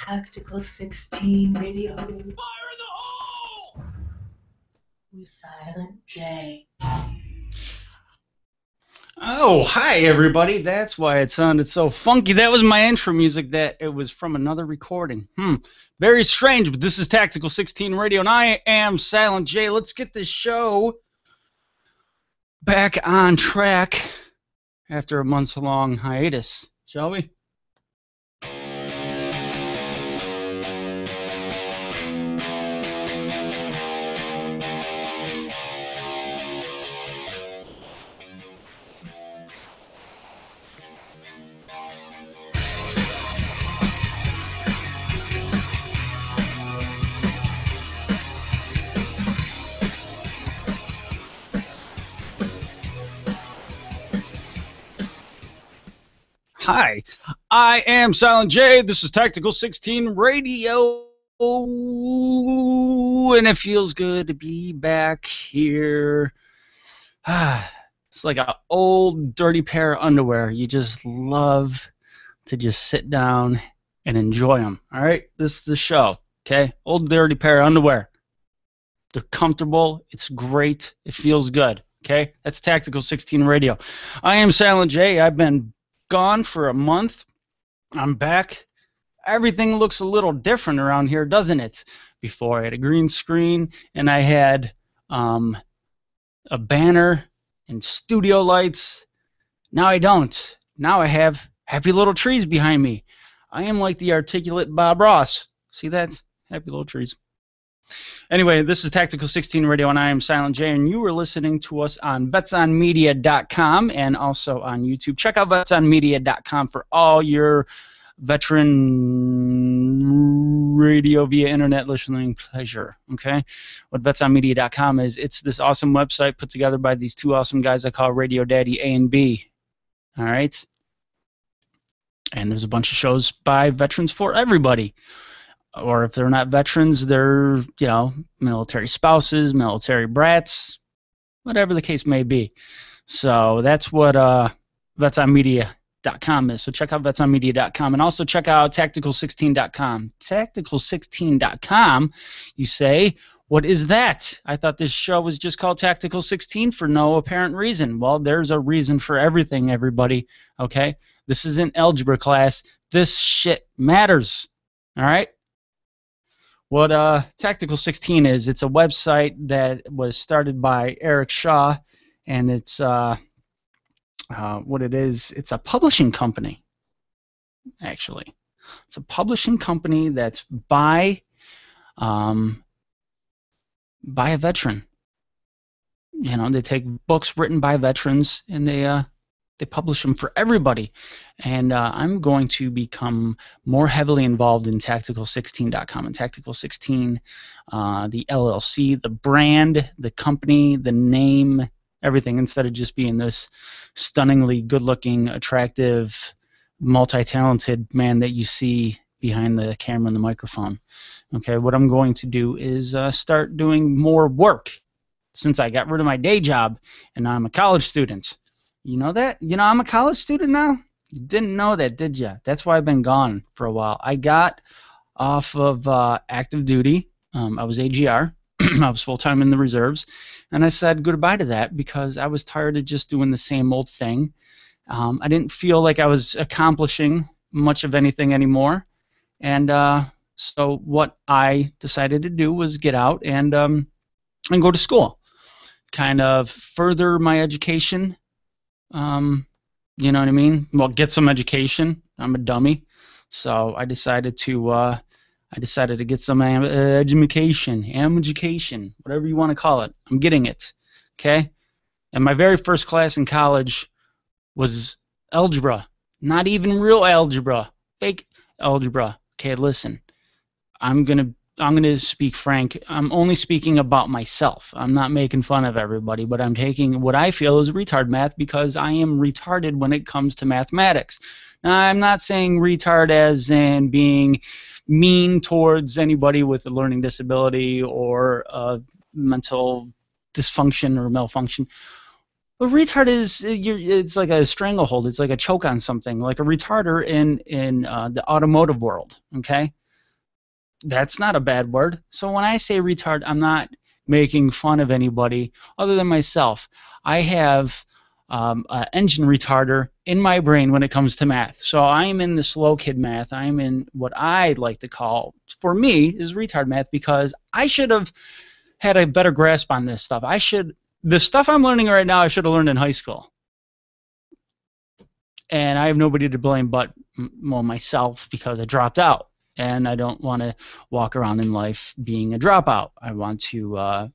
Tactical 16 radio. Fire in the hole! With Silent J. Oh, hi everybody. That's why it sounded so funky. That was my intro music. That it was from another recording. Very strange, but this is Tactical 16 Radio, and I am Silent J. Let's get this show back on track after a months-long hiatus, shall we? Hi, I am Silent J. This is Tactical 16 Radio, and it feels good to be back here. It's like an old dirty pair of underwear. You just love to just sit down and enjoy them. All right, this is the show. Okay, old dirty pair of underwear. They're comfortable. It's great. It feels good. Okay, that's Tactical 16 Radio. I am Silent J. I've been gone for a month. I'm back. Everything looks a little different around here, doesn't it? Before I had a green screen and I had a banner and studio lights. Now I don't. Now I have happy little trees behind me. I am like the articulate Bob Ross. See that? Happy little trees. Anyway, this is Tactical 16 Radio, and I am Silent J, and you are listening to us on vetsonmedia.com and also on YouTube. Check out vetsonmedia.com for all your veteran radio via internet listening pleasure, okay? What vetsonmedia.com is, it's this awesome website put together by these two awesome guys I call Radio Daddy A and B, all right? And there's a bunch of shows by veterans for everybody. Or if they're not veterans, they're, you know, military spouses, military brats, whatever the case may be. So that's what vetsonmedia.com is. So check out vetsonmedia.com and also check out tactical16.com. Tactical16.com, you say, what is that? I thought this show was just called Tactical 16 for no apparent reason. Well, there's a reason for everything, everybody, okay? This isn't algebra class. This shit matters, all right? What Tactical 16 is, it's a website that was started by Eric Shaw, and it's what it is, it's a publishing company, actually. It's a publishing company that's by a veteran. You know, they take books written by veterans, and they publish them for everybody. And I'm going to become more heavily involved in Tactical16.com and Tactical16, the LLC, the brand, the company, the name, everything, instead of just being this stunningly good-looking, attractive, multi-talented man that you see behind the camera and the microphone. Okay, what I'm going to do is start doing more work since I got rid of my day job and now I'm a college student. You know that? You know I'm a college student now? You didn't know that, did you? That's why I've been gone for a while. I got off of active duty. I was AGR. I was full-time in the reserves. And I said goodbye to that because I was tired of just doing the same old thing. I didn't feel like I was accomplishing much of anything anymore. And so what I decided to do was get out and go to school. Kind of further my education. You know what I mean? Well, get some education. I'm a dummy, so I decided to get some education, whatever you want to call it. I'm getting it, okay? And my very first class in college was algebra, not even real algebra, fake algebra. Okay, listen, I'm gonna speak frank. I'm only speaking about myself. I'm not making fun of everybody, but I'm taking what I feel is retard math because I am retarded when it comes to mathematics. Now, I'm not saying retard as in being mean towards anybody with a learning disability or a mental dysfunction or malfunction. A retard is it's like a stranglehold. It's like a choke on something, like a retarder in the automotive world. Okay, that's not a bad word. So when I say retard, I'm not making fun of anybody other than myself. I have an engine retarder in my brain when it comes to math. So I'm in the slow kid math. I'm in what I like to call, for me, is retard math, because I should have had a better grasp on this stuff. The stuff I'm learning right now, I should have learned in high school. And I have nobody to blame but, well, myself, because I dropped out. And I don't want to walk around in life being a dropout. I want to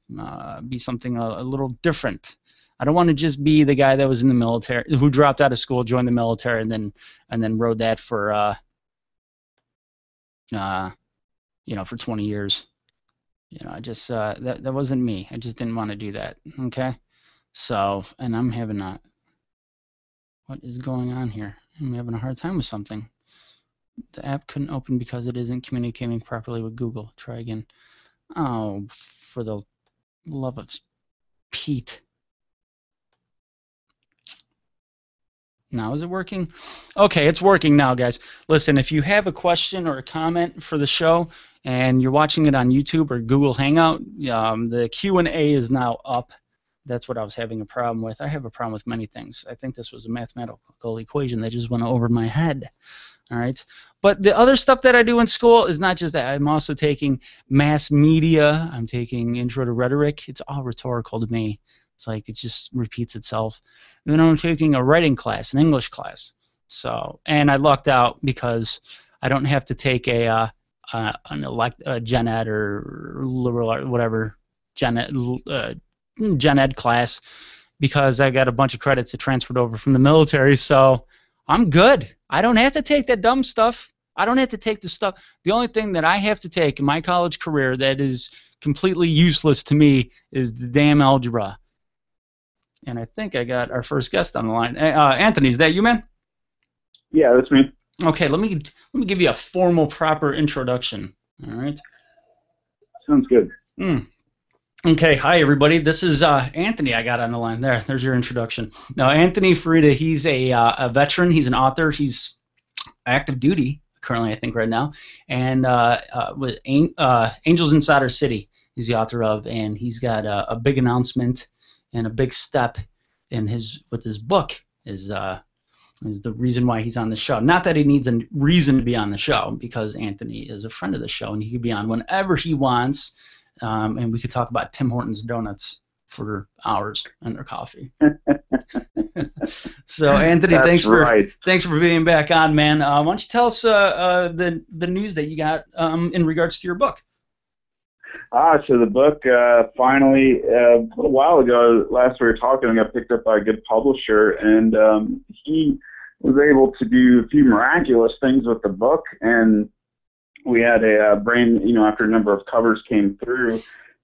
be something a little different. I don't want to just be the guy that was in the military, who dropped out of school, joined the military, and then rode that for for 20 years. I just that wasn't me. I just didn't want to do that. Okay, so, and I'm having what is going on here? I'm having a hard time with something. The app couldn't open because it isn't communicating properly with Google. Try again. Oh, for the love of Pete. Now is it working? Okay, it's working now, guys. Listen, if you have a question or a comment for the show and you're watching it on YouTube or Google Hangout, the Q&A is now up. That's what I was having a problem with. I have a problem with many things. I think this was a mathematical equation that just went over my head. All right, but the other stuff that I do in school is not just that. I'm also taking mass media. I'm taking intro to rhetoric. It's all rhetorical to me. It's like it just repeats itself. And then I'm taking a writing class, an English class. So, and I lucked out because I don't have to take a gen ed or liberal art, whatever gen ed class, because I got a bunch of credits that transferred over from the military. So I'm good. I don't have to take that dumb stuff. I don't have to take the stuff. The only thing that I have to take in my college career that is completely useless to me is the damn algebra. And I think I got our first guest on the line. Anthony, is that you, man? Yeah, that's me. Okay, let me give you a formal, proper introduction. All right. Sounds good. Okay, hi everybody. This is Anthony. I got on the line. There's your introduction. Now, Anthony Farina, he's a veteran. He's an author. He's active duty currently, I think, right now. And with Angels in Sadr City, he's the author of, and he's got a big announcement and a big step in his book is the reason why he's on the show. Not that he needs a reason to be on the show, because Anthony is a friend of the show and he can be on whenever he wants. And we could talk about Tim Hortons donuts for hours and their coffee. So, Anthony, thanks for being back on, man. Why don't you tell us the news that you got in regards to your book? So the book finally, a little while ago, last we were talking, I got picked up by a good publisher, and he was able to do a few miraculous things with the book, and we had a after a number of covers came through,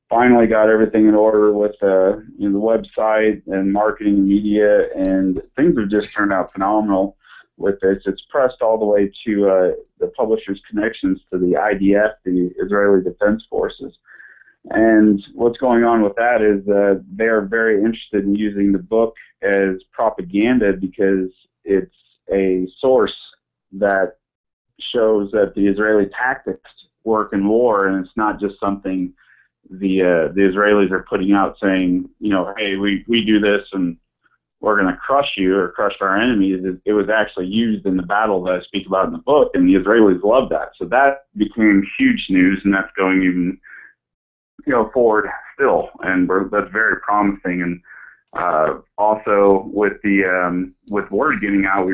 finally got everything in order with the website and marketing and media, and things have just turned out phenomenal with this. It's pressed all the way to the publisher's connections to the IDF, the Israeli Defense Forces. And what's going on with that is they are very interested in using the book as propaganda, because it's a source that shows that the Israeli tactics work in war, and it's not just something the Israelis are putting out saying, hey, we do this and we're going to crush you or crush our enemies. It was actually used in the battle that I speak about in the book, and the Israelis love that. So that became huge news, and that's going even forward still, and that's very promising. And also with with word getting out, we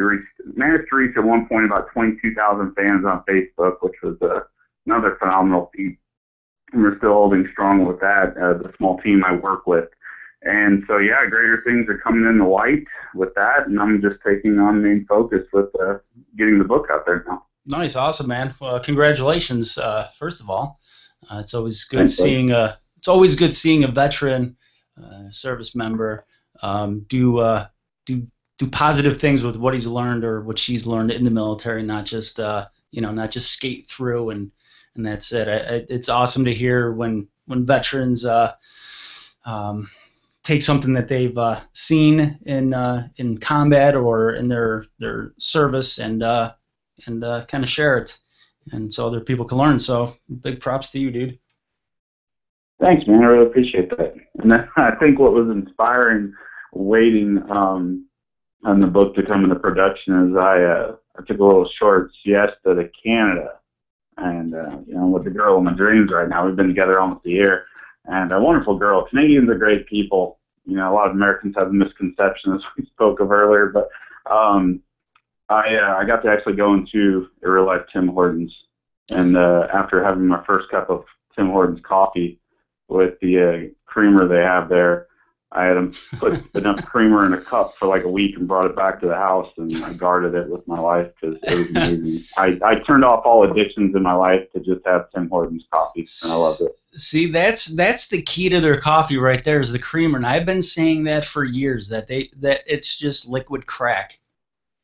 managed to reach at one point about 22,000 fans on Facebook, which was another phenomenal feat. And we're still holding strong with that, the small team I work with. And so, yeah, greater things are coming in the light with that, and I'm just taking on main focus with getting the book out there now. Nice, awesome, man. Well, congratulations, first of all. It's always good seeing a veteran service member do positive things with what he's learned or what she's learned in the military, not just skate through and that's it. It's awesome to hear when veterans take something that they've seen in combat or in their service and kind of share it, and so other people can learn. So big props to you, dude. Thanks, man. I really appreciate that. And I think what was inspiring waiting on the book to come into production is I took a little short siesta to Canada, and with the girl of my dreams right now. We've been together almost a year, and a wonderful girl. Canadians are great people. A lot of Americans have misconceptions, as we spoke of earlier, but I got to actually go into a real life Tim Hortons, and after having my first cup of Tim Hortons coffee with the creamer they have there, I had them put enough creamer in a cup for like a week and brought it back to the house, and I guarded it with my life because it was amazing. I turned off all addictions in my life to just have Tim Hortons coffee, and I loved it. See, that's the key to their coffee right there is the creamer, and I've been saying that for years that it's just liquid crack.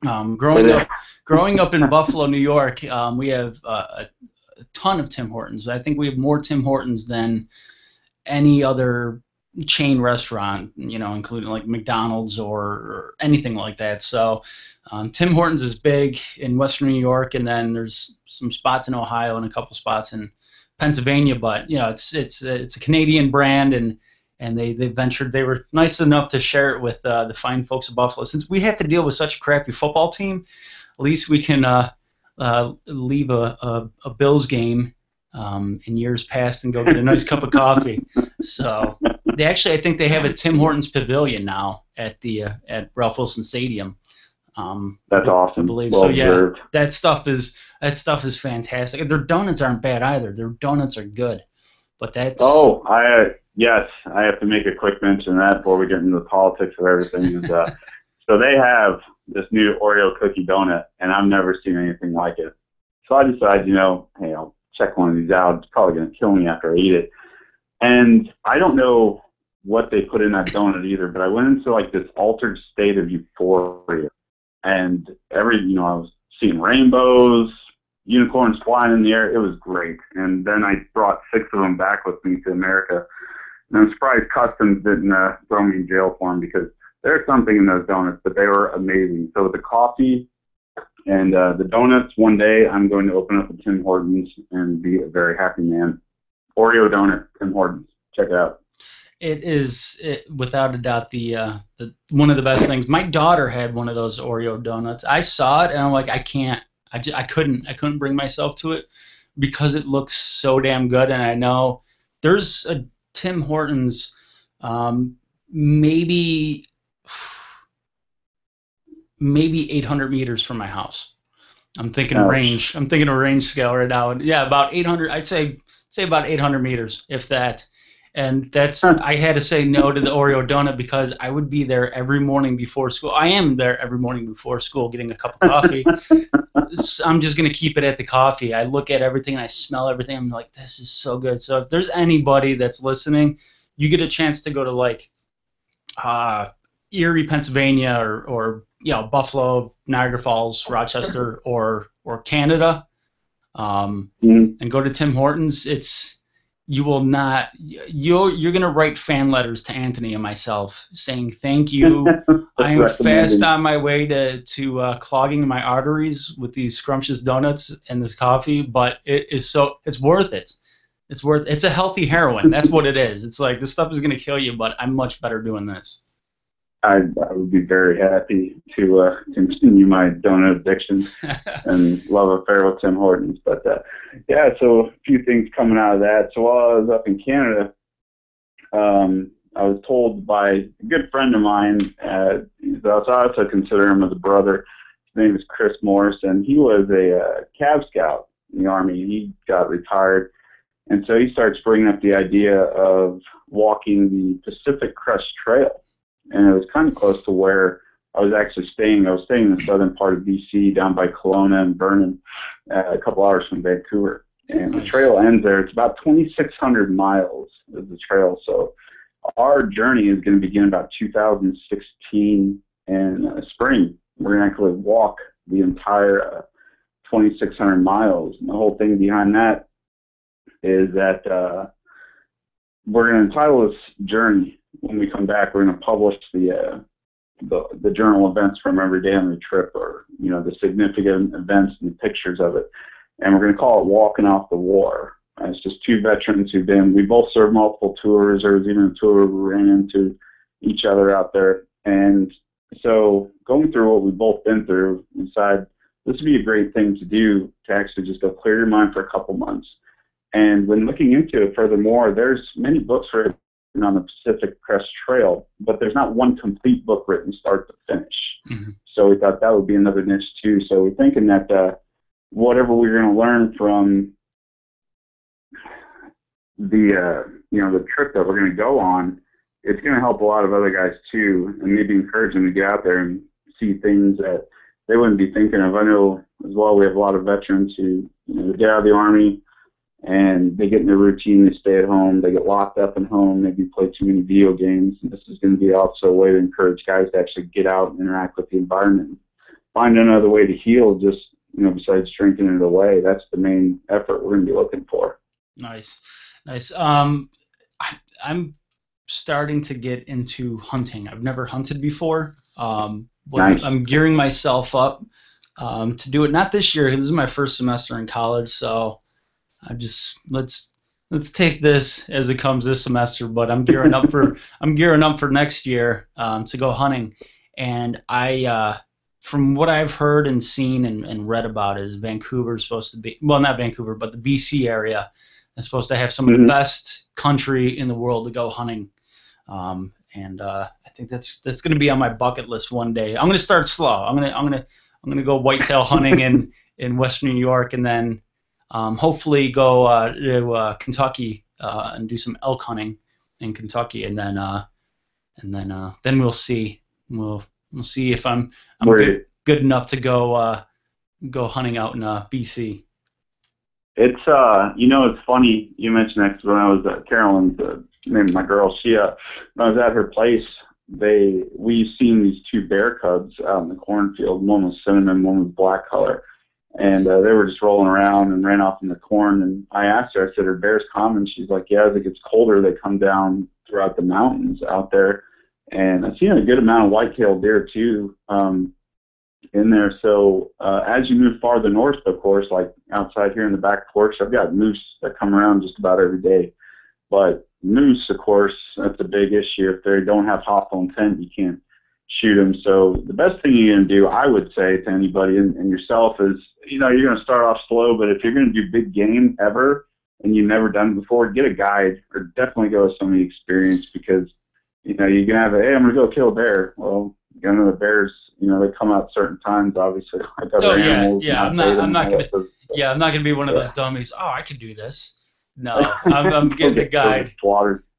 Growing up in Buffalo, New York, we have a ton of Tim Hortons. I think we have more Tim Hortons than any other chain restaurant, including like McDonald's or anything like that. So Tim Hortons is big in Western New York, and then there's some spots in Ohio and a couple spots in Pennsylvania. But it's a Canadian brand, and they ventured. They were nice enough to share it with the fine folks of Buffalo. Since we have to deal with such a crappy football team, at least we can leave a Bills game in years past and go get a nice cup of coffee. So I think they have a Tim Hortons pavilion now at Ralph Wilson Stadium. That's awesome. I believe well so. observed. Yeah, that stuff is fantastic. Their donuts aren't bad either. Their donuts are good, but that's yes, I have to make a quick mention of that before we get into the politics of everything. So they have this new Oreo cookie donut, and I've never seen anything like it. So I decided, hey, I'll check one of these out. It's probably going to kill me after I eat it. And I don't know what they put in that donut either, but I went into like this altered state of euphoria. And I was seeing rainbows, unicorns flying in the air. It was great. And then I brought 6 of them back with me to America. And I'm surprised Customs didn't throw me in jail for them because there's something in those donuts, but they were amazing. So with the coffee and the donuts, one day I'm going to open up a Tim Hortons and be a very happy man. Oreo donut, Tim Hortons. Check it out. It is without a doubt the one of the best things. My daughter had one of those Oreo donuts. I saw it and I'm like, I couldn't bring myself to it because it looks so damn good. And I know there's a Tim Hortons maybe 800 meters from my house. I'm thinking of range. I'm thinking of range scale right now. Yeah, about 800. I'd say about 800 meters, if that. And that's I had to say no to the Oreo donut because I would be there every morning before school. I am there every morning before school getting a cup of coffee. I'm just going to keep it at the coffee. I look at everything and I smell everything. I'm like, this is so good. So if there's anybody that's listening, you get a chance to go to like Erie, Pennsylvania or Buffalo, Niagara Falls, Rochester or Canada and go to Tim Hortons. You're going to write fan letters to Anthony and myself saying thank you. I am fast on my way to clogging my arteries with these scrumptious donuts and this coffee, but it's worth it. It's a healthy heroin. That's what it is. It's like this stuff is going to kill you, but I'm much better doing this. I would be very happy to continue my donut addiction and love affair with Tim Hortons. But so a few things coming out of that. So while I was up in Canada, I was told by a good friend of mine, I also consider him as a brother. His name is Chris Morrison. He was a Cav Scout in the Army. He got retired. And so he starts bringing up the idea of walking the Pacific Crest Trail. And it was kind of close to where I was actually staying. I was staying in the southern part of BC, down by Kelowna and Vernon, a couple hours from Vancouver. And the trail ends there. It's about 2,600 miles is the trail. So our journey is going to begin about 2016 in spring. We're going to actually walk the entire 2,600 miles. And the whole thing behind that is that we're going to entitle this journey when we come back, we're going to publish the journal events from every day on the trip, or the significant events and the pictures of it, and we're going to call it Walking Off the War. It's just two veterans we both served multiple tours. There was even a tour where we ran into each other out there, and so going through what we've both been through, we decided this would be a great thing to do, to actually just go clear your mind for a couple months. And when looking into it furthermore, there's many books written on the Pacific Crest Trail, but there's not one complete book written start to finish. Mm-hmm. So we thought that would be another niche too. So we're thinking that whatever we're going to learn from the trip that we're going to go on, it's going to help a lot of other guys too, and maybe encourage them to get out there and see things that they wouldn't be thinking of. I know as well we have a lot of veterans who they get out of the Army and they get in their routine, they stay at home, they get locked up in home, maybe play too many video games, and this is going to be also a way to encourage guys to actually get out and interact with the environment. Find another way to heal, just besides drinking it away. That's the main effort we're going to be looking for. Nice. I'm starting to get into hunting. I've never hunted before. Nice. I'm gearing myself up to do it. Not this year. This is my first semester in college, so I just let's take this as it comes this semester. But I'm gearing up for next year to go hunting. And I from what I've heard and seen and read about is Vancouver's supposed to be, well, not Vancouver, but the BC area is supposed to have some of the best country in the world to go hunting. And I think that's going to be on my bucket list one day. I'm going to start slow. I'm going to go whitetail hunting in Western New York, and then hopefully go to Kentucky and do some elk hunting in Kentucky, and then we'll see. We'll see if I'm good enough to go hunting out in BC. It's it's funny you mentioned that, 'cause when I was at Carolyn's, my girl, when I was at her place, we seen these two bear cubs out in the cornfield. One was cinnamon, one was black color, and they were just rolling around and ran off in the corn. And I asked her, I said, "Are bears common?" She's like, "Yeah, as it gets colder, they come down throughout the mountains out there." And I've seen a good amount of white-tailed deer too in there. So as you move farther north, of course, like outside here in the back porch, I've got moose that come around just about every day. But moose, of course, that's a big issue. If they don't have hostile intent, you can't shoot them. So the best thing you're going to do, I would say to anybody and yourself, is you're going to start off slow, but if you're going to do big game ever and you've never done it before, get a guide, or definitely go with somebody experienced, because you're going to have hey, I'm going to go kill a bear. Well, the bears, they come out certain times, obviously, like other animals. Yeah, I'm not gonna be one of those dummies. Oh, I can do this. No, I'm getting a guide.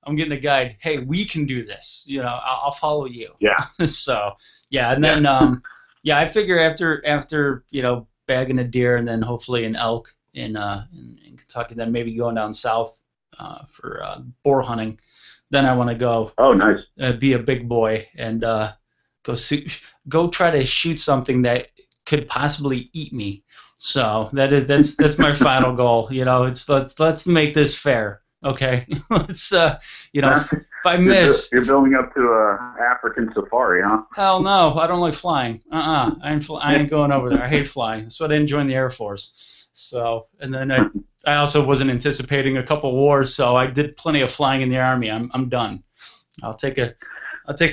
I'm getting a guide. Hey, we can do this. I'll follow you. Yeah. So and then I figure after bagging a deer and then hopefully an elk in Kentucky, then maybe going down south for boar hunting. Then I want to go. Oh, nice. Be a big boy and go try to shoot something that could possibly eat me. So that's my final goal. Let's make this fair. Okay. Let's if I miss. You're building up to a African safari, huh? Hell no, I don't like flying. I ain't going over there. I hate flying. That's why I didn't join the Air Force. So, and then I also wasn't anticipating a couple wars, so I did plenty of flying in the Army. I'm done. I'll take a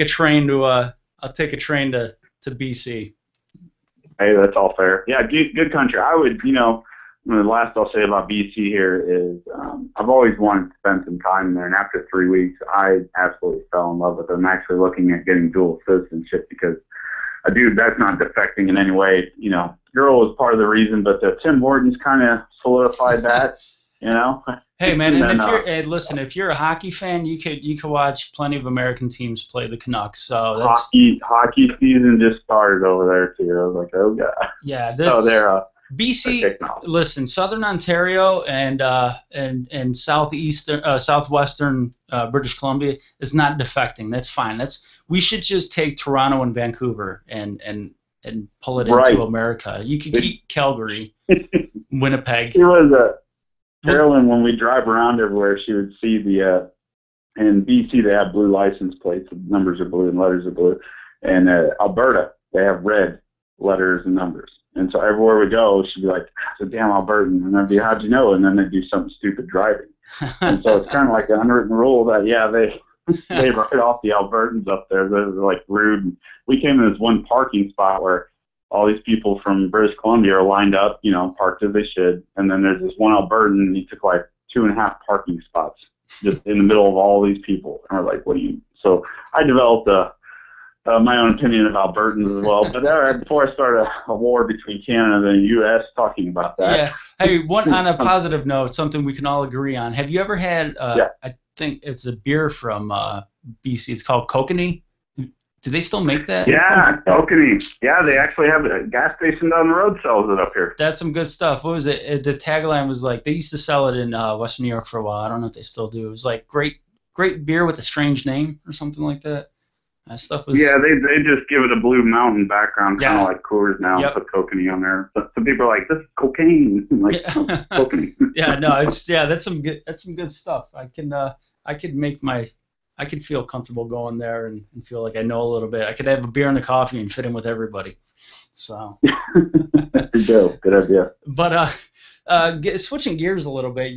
train to BC. Hey, that's all fair. Yeah, good country. I would, the last I'll say about BC here is I've always wanted to spend some time there, and after 3 weeks, I absolutely fell in love with it. I'm actually looking at getting dual citizenship because a dude that's not defecting in any way, girl was part of the reason, but Tim Hortons kind of solidified that, Hey man, and if you're a hockey fan, you could watch plenty of American teams play the Canucks. So that's hockey season just started over there too. I was like, oh god. Yeah, that's they're BC. Listen, Southern Ontario and southwestern British Columbia is not defecting. That's fine. We should just take Toronto and Vancouver and pull it into America. You could keep Calgary, Winnipeg. It was Carolyn, when we drive around everywhere, she would see the In BC, they have blue license plates. The numbers are blue and letters are blue. And Alberta, they have red letters and numbers. And so everywhere we go, she'd be like, "It's a damn Albertan." And I'd be, "How'd you know?" And then they'd do something stupid driving. And so it's kind of like an unwritten rule that, yeah, they write off the Albertans up there. They're like rude. And we came in this one parking spot where all these people from British Columbia are lined up, you know, parked as they should. And then there's this one Albertan, and he took like 2.5 parking spots just in the middle of all these people. And we're like, what do you? So I developed my own opinion of Albertans as well. But before I started a war between Canada and the U.S. talking about that. Yeah. Hey, on a positive note, something we can all agree on. Have you ever had, I think it's a beer from BC. It's called Kokanee. Do they still make that? Yeah, Kokanee. Yeah, they actually have a gas station down the road sells it up here. That's some good stuff. What was it? The tagline was like, they used to sell it in Western New York for a while. I don't know if they still do. It was like great beer with a strange name or something like that. That stuff was. Yeah, they just give it a Blue Mountain background, kind of like Coors now. Yep. Put Kokanee on there. But some people are like, this is cocaine. Like Kokanee. Yeah, no, that's some good stuff. I could feel comfortable going there and feel like I know a little bit. I could have a beer and a coffee and fit in with everybody. So. Good idea. But switching gears a little bit,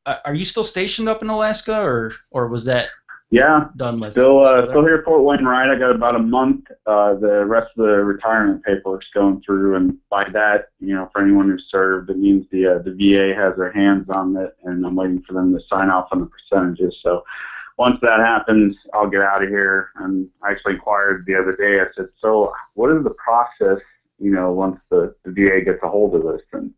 are you still stationed up in Alaska, or was that? Yeah, done with. Still here at Fort Wainwright. I got about a month. The rest of the retirement paperwork's going through, and by that, you know, for anyone who's served, it means the VA has their hands on it, and I'm waiting for them to sign off on the percentages. So once that happens, I'll get out of here. And I actually inquired the other day. I said, "So, what is the process? You know, once the VA gets a hold of this?" And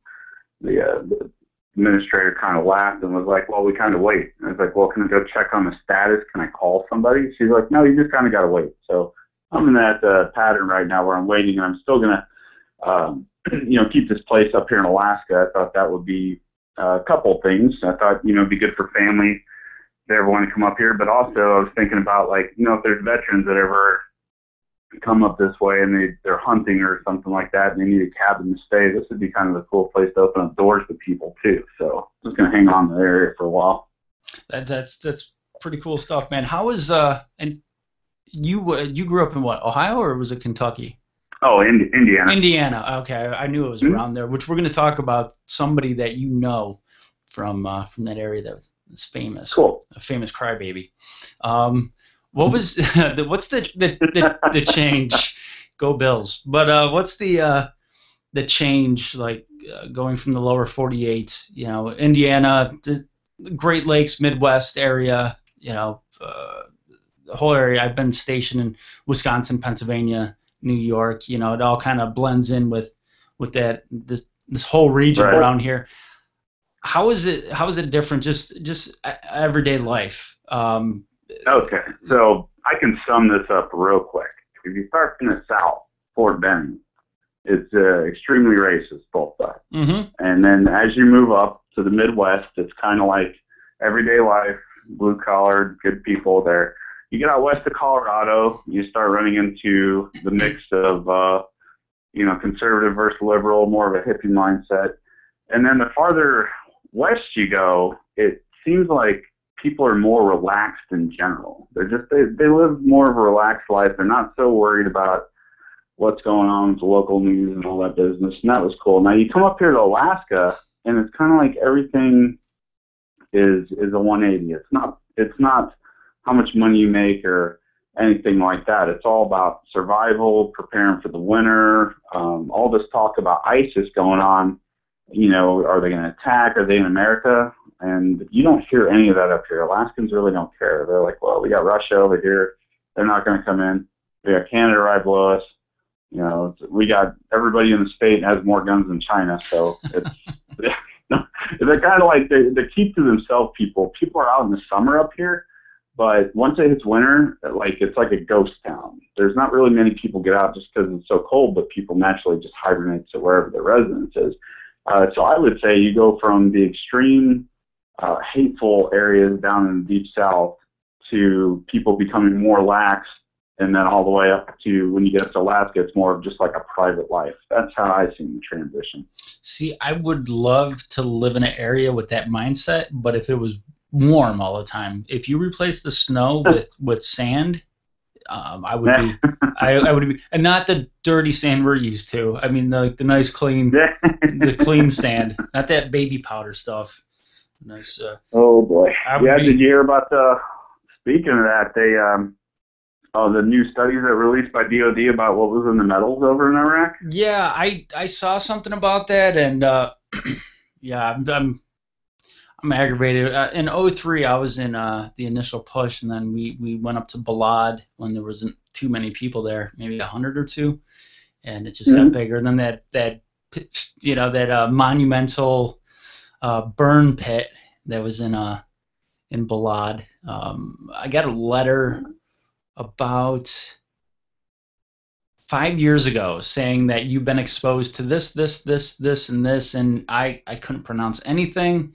the administrator kind of laughed and was like, "Well, we kind of wait." And I was like, "Well, can I go check on the status? Can I call somebody?" She's like, "No, you just kind of got to wait." So I'm in that pattern right now where I'm waiting, and I'm still going to, keep this place up here in Alaska. I thought that would be a couple things. I thought, it'd be good for family if they ever want to come up here. But also I was thinking about, if there's veterans that ever come up this way and they're hunting or something like that and they need a cabin to stay, this would be kind of a cool place to open up doors to people too. So I'm just going to hang on to the area for a while. That's pretty cool stuff, man. How is and you grew up in what, Ohio, or was it Kentucky? Oh, Indiana. Indiana. Okay, I knew it was around there. Which we're going to talk about somebody that you know from that area that's famous. Cool. A famous crybaby. What was what's the change? Go Bills! But what's the change going from the lower 48? Indiana, the Great Lakes, Midwest area. The whole area. I've been stationed in Wisconsin, Pennsylvania, New York. It all kind of blends in with this whole region around here. How is it different? Just everyday life. Okay, so I can sum this up real quick. If you start from the south, Fort Benning, it's extremely racist, both sides. Mm-hmm. And then as you move up to the Midwest, it's kind of like everyday life, blue-collar, good people there. You get out west of Colorado, you start running into the mix of, conservative versus liberal, more of a hippie mindset. And then the farther west you go, it seems like people are more relaxed in general. They live more of a relaxed life. They're not so worried about what's going on with the local news and all that business. And that was cool. Now you come up here to Alaska, and it's kind of like everything is a 180. It's not how much money you make or anything like that. It's all about survival, preparing for the winter. All this talk about ISIS going on. Are they going to attack? Are they in America? And you don't hear any of that up here. Alaskans really don't care. They're like, well, we got Russia over here. They're not going to come in. We got Canada right below us. We got everybody in the state has more guns than China. So it's they're kind of like they keep to themselves. People are out in the summer up here, but once it hits winter, it's like a ghost town. There's not really many people get out just because it's so cold, but people naturally just hibernate to wherever their residence is. So I would say you go from the extreme hateful areas down in the deep south to people becoming more lax, and then all the way up to when you get to Alaska, it's more of just like a private life. That's how I see the transition. See, I would love to live in an area with that mindset, but if it was warm all the time. If you replace the snow with sand, I would be, I would be, and not the dirty sand we're used to. I mean, the nice clean, the clean sand, not that baby powder stuff. Nice. Oh boy. Yeah. Be, did you hear about the? Speaking of that, they the new studies that were released by DoD about what was in the metals over in Iraq. Yeah, I saw something about that, and yeah, I'm aggravated. In 2003, I was in the initial push, and then we went up to Balad when there wasn't too many people there, maybe 100 or two, and it just got bigger. And then that monumental burn pit that was in Balad. I got a letter about 5 years ago saying that you've been exposed to this, and this, and I couldn't pronounce anything.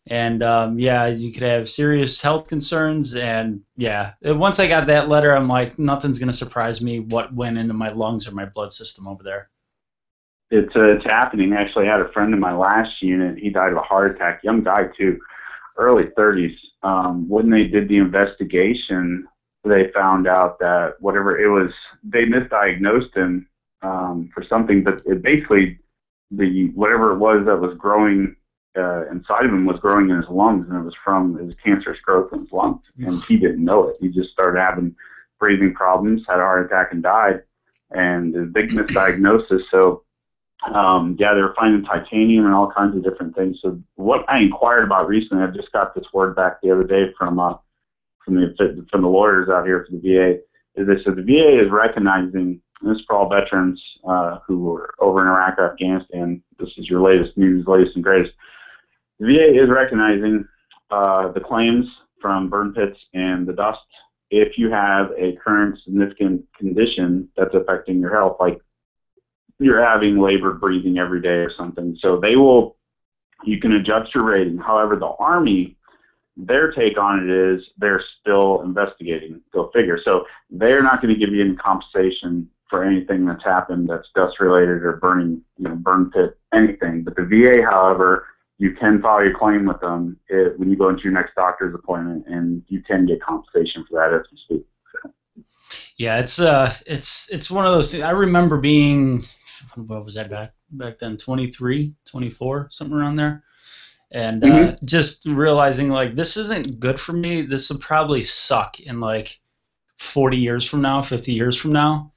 And yeah, you could have serious health concerns. And yeah, once I got that letter, I'm like, nothing's going to surprise me what went into my lungs or my blood system over there. It's happening. Actually, I had a friend in my last unit. He died of a heart attack. Young guy too, early 30s. When they did the investigation, they found out that whatever it was, they misdiagnosed him for something. But it basically, whatever it was that was growing inside of him was growing in his lungs, and it was from his cancerous growth in his lungs, and he didn't know it. He just started having breathing problems, had a heart attack, and died. And it was a big misdiagnosis. So yeah, they were finding titanium and all kinds of different things. So what I inquired about recently, I just got this word back the other day from the lawyers out here for the VA, is they said the VA is recognizing, and this is for all veterans who were over in Iraq or Afghanistan. This is your latest news, latest and greatest. The VA is recognizing the claims from burn pits and the dust if you have a current significant condition that's affecting your health, like you're having labored breathing every day or something. So you can adjust your rating. However, the Army, their take on it is they're still investigating. Go figure. So they're not going to give you any compensation for anything that's happened that's dust related or burning, burn pit, anything. But the VA, however, you can file your claim with them when you go into your next doctor's appointment, and you can get compensation for that as you speak. So. Yeah, it's one of those things. I remember being, what was that back then, 23, 24, something around there, and just realizing like this isn't good for me. This will probably suck in like 40 years from now, 50 years from now.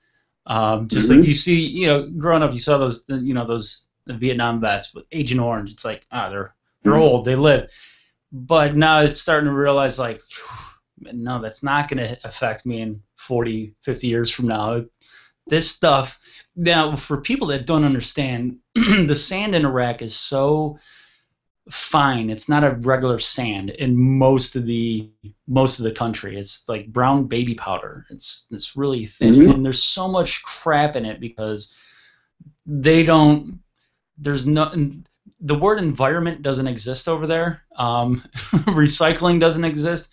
Just like you see, growing up, you saw those, those Vietnam vets with Agent Orange. It's like, they're old, they live. But now it's starting to realize like, no, that's not going to affect me in 40, 50 years from now. This stuff, now for people that don't understand, the sand in Iraq is so fine. It's not a regular sand in most of the country. It's like brown baby powder. It's really thin, and there's so much crap in it because the word environment doesn't exist over there. Recycling doesn't exist.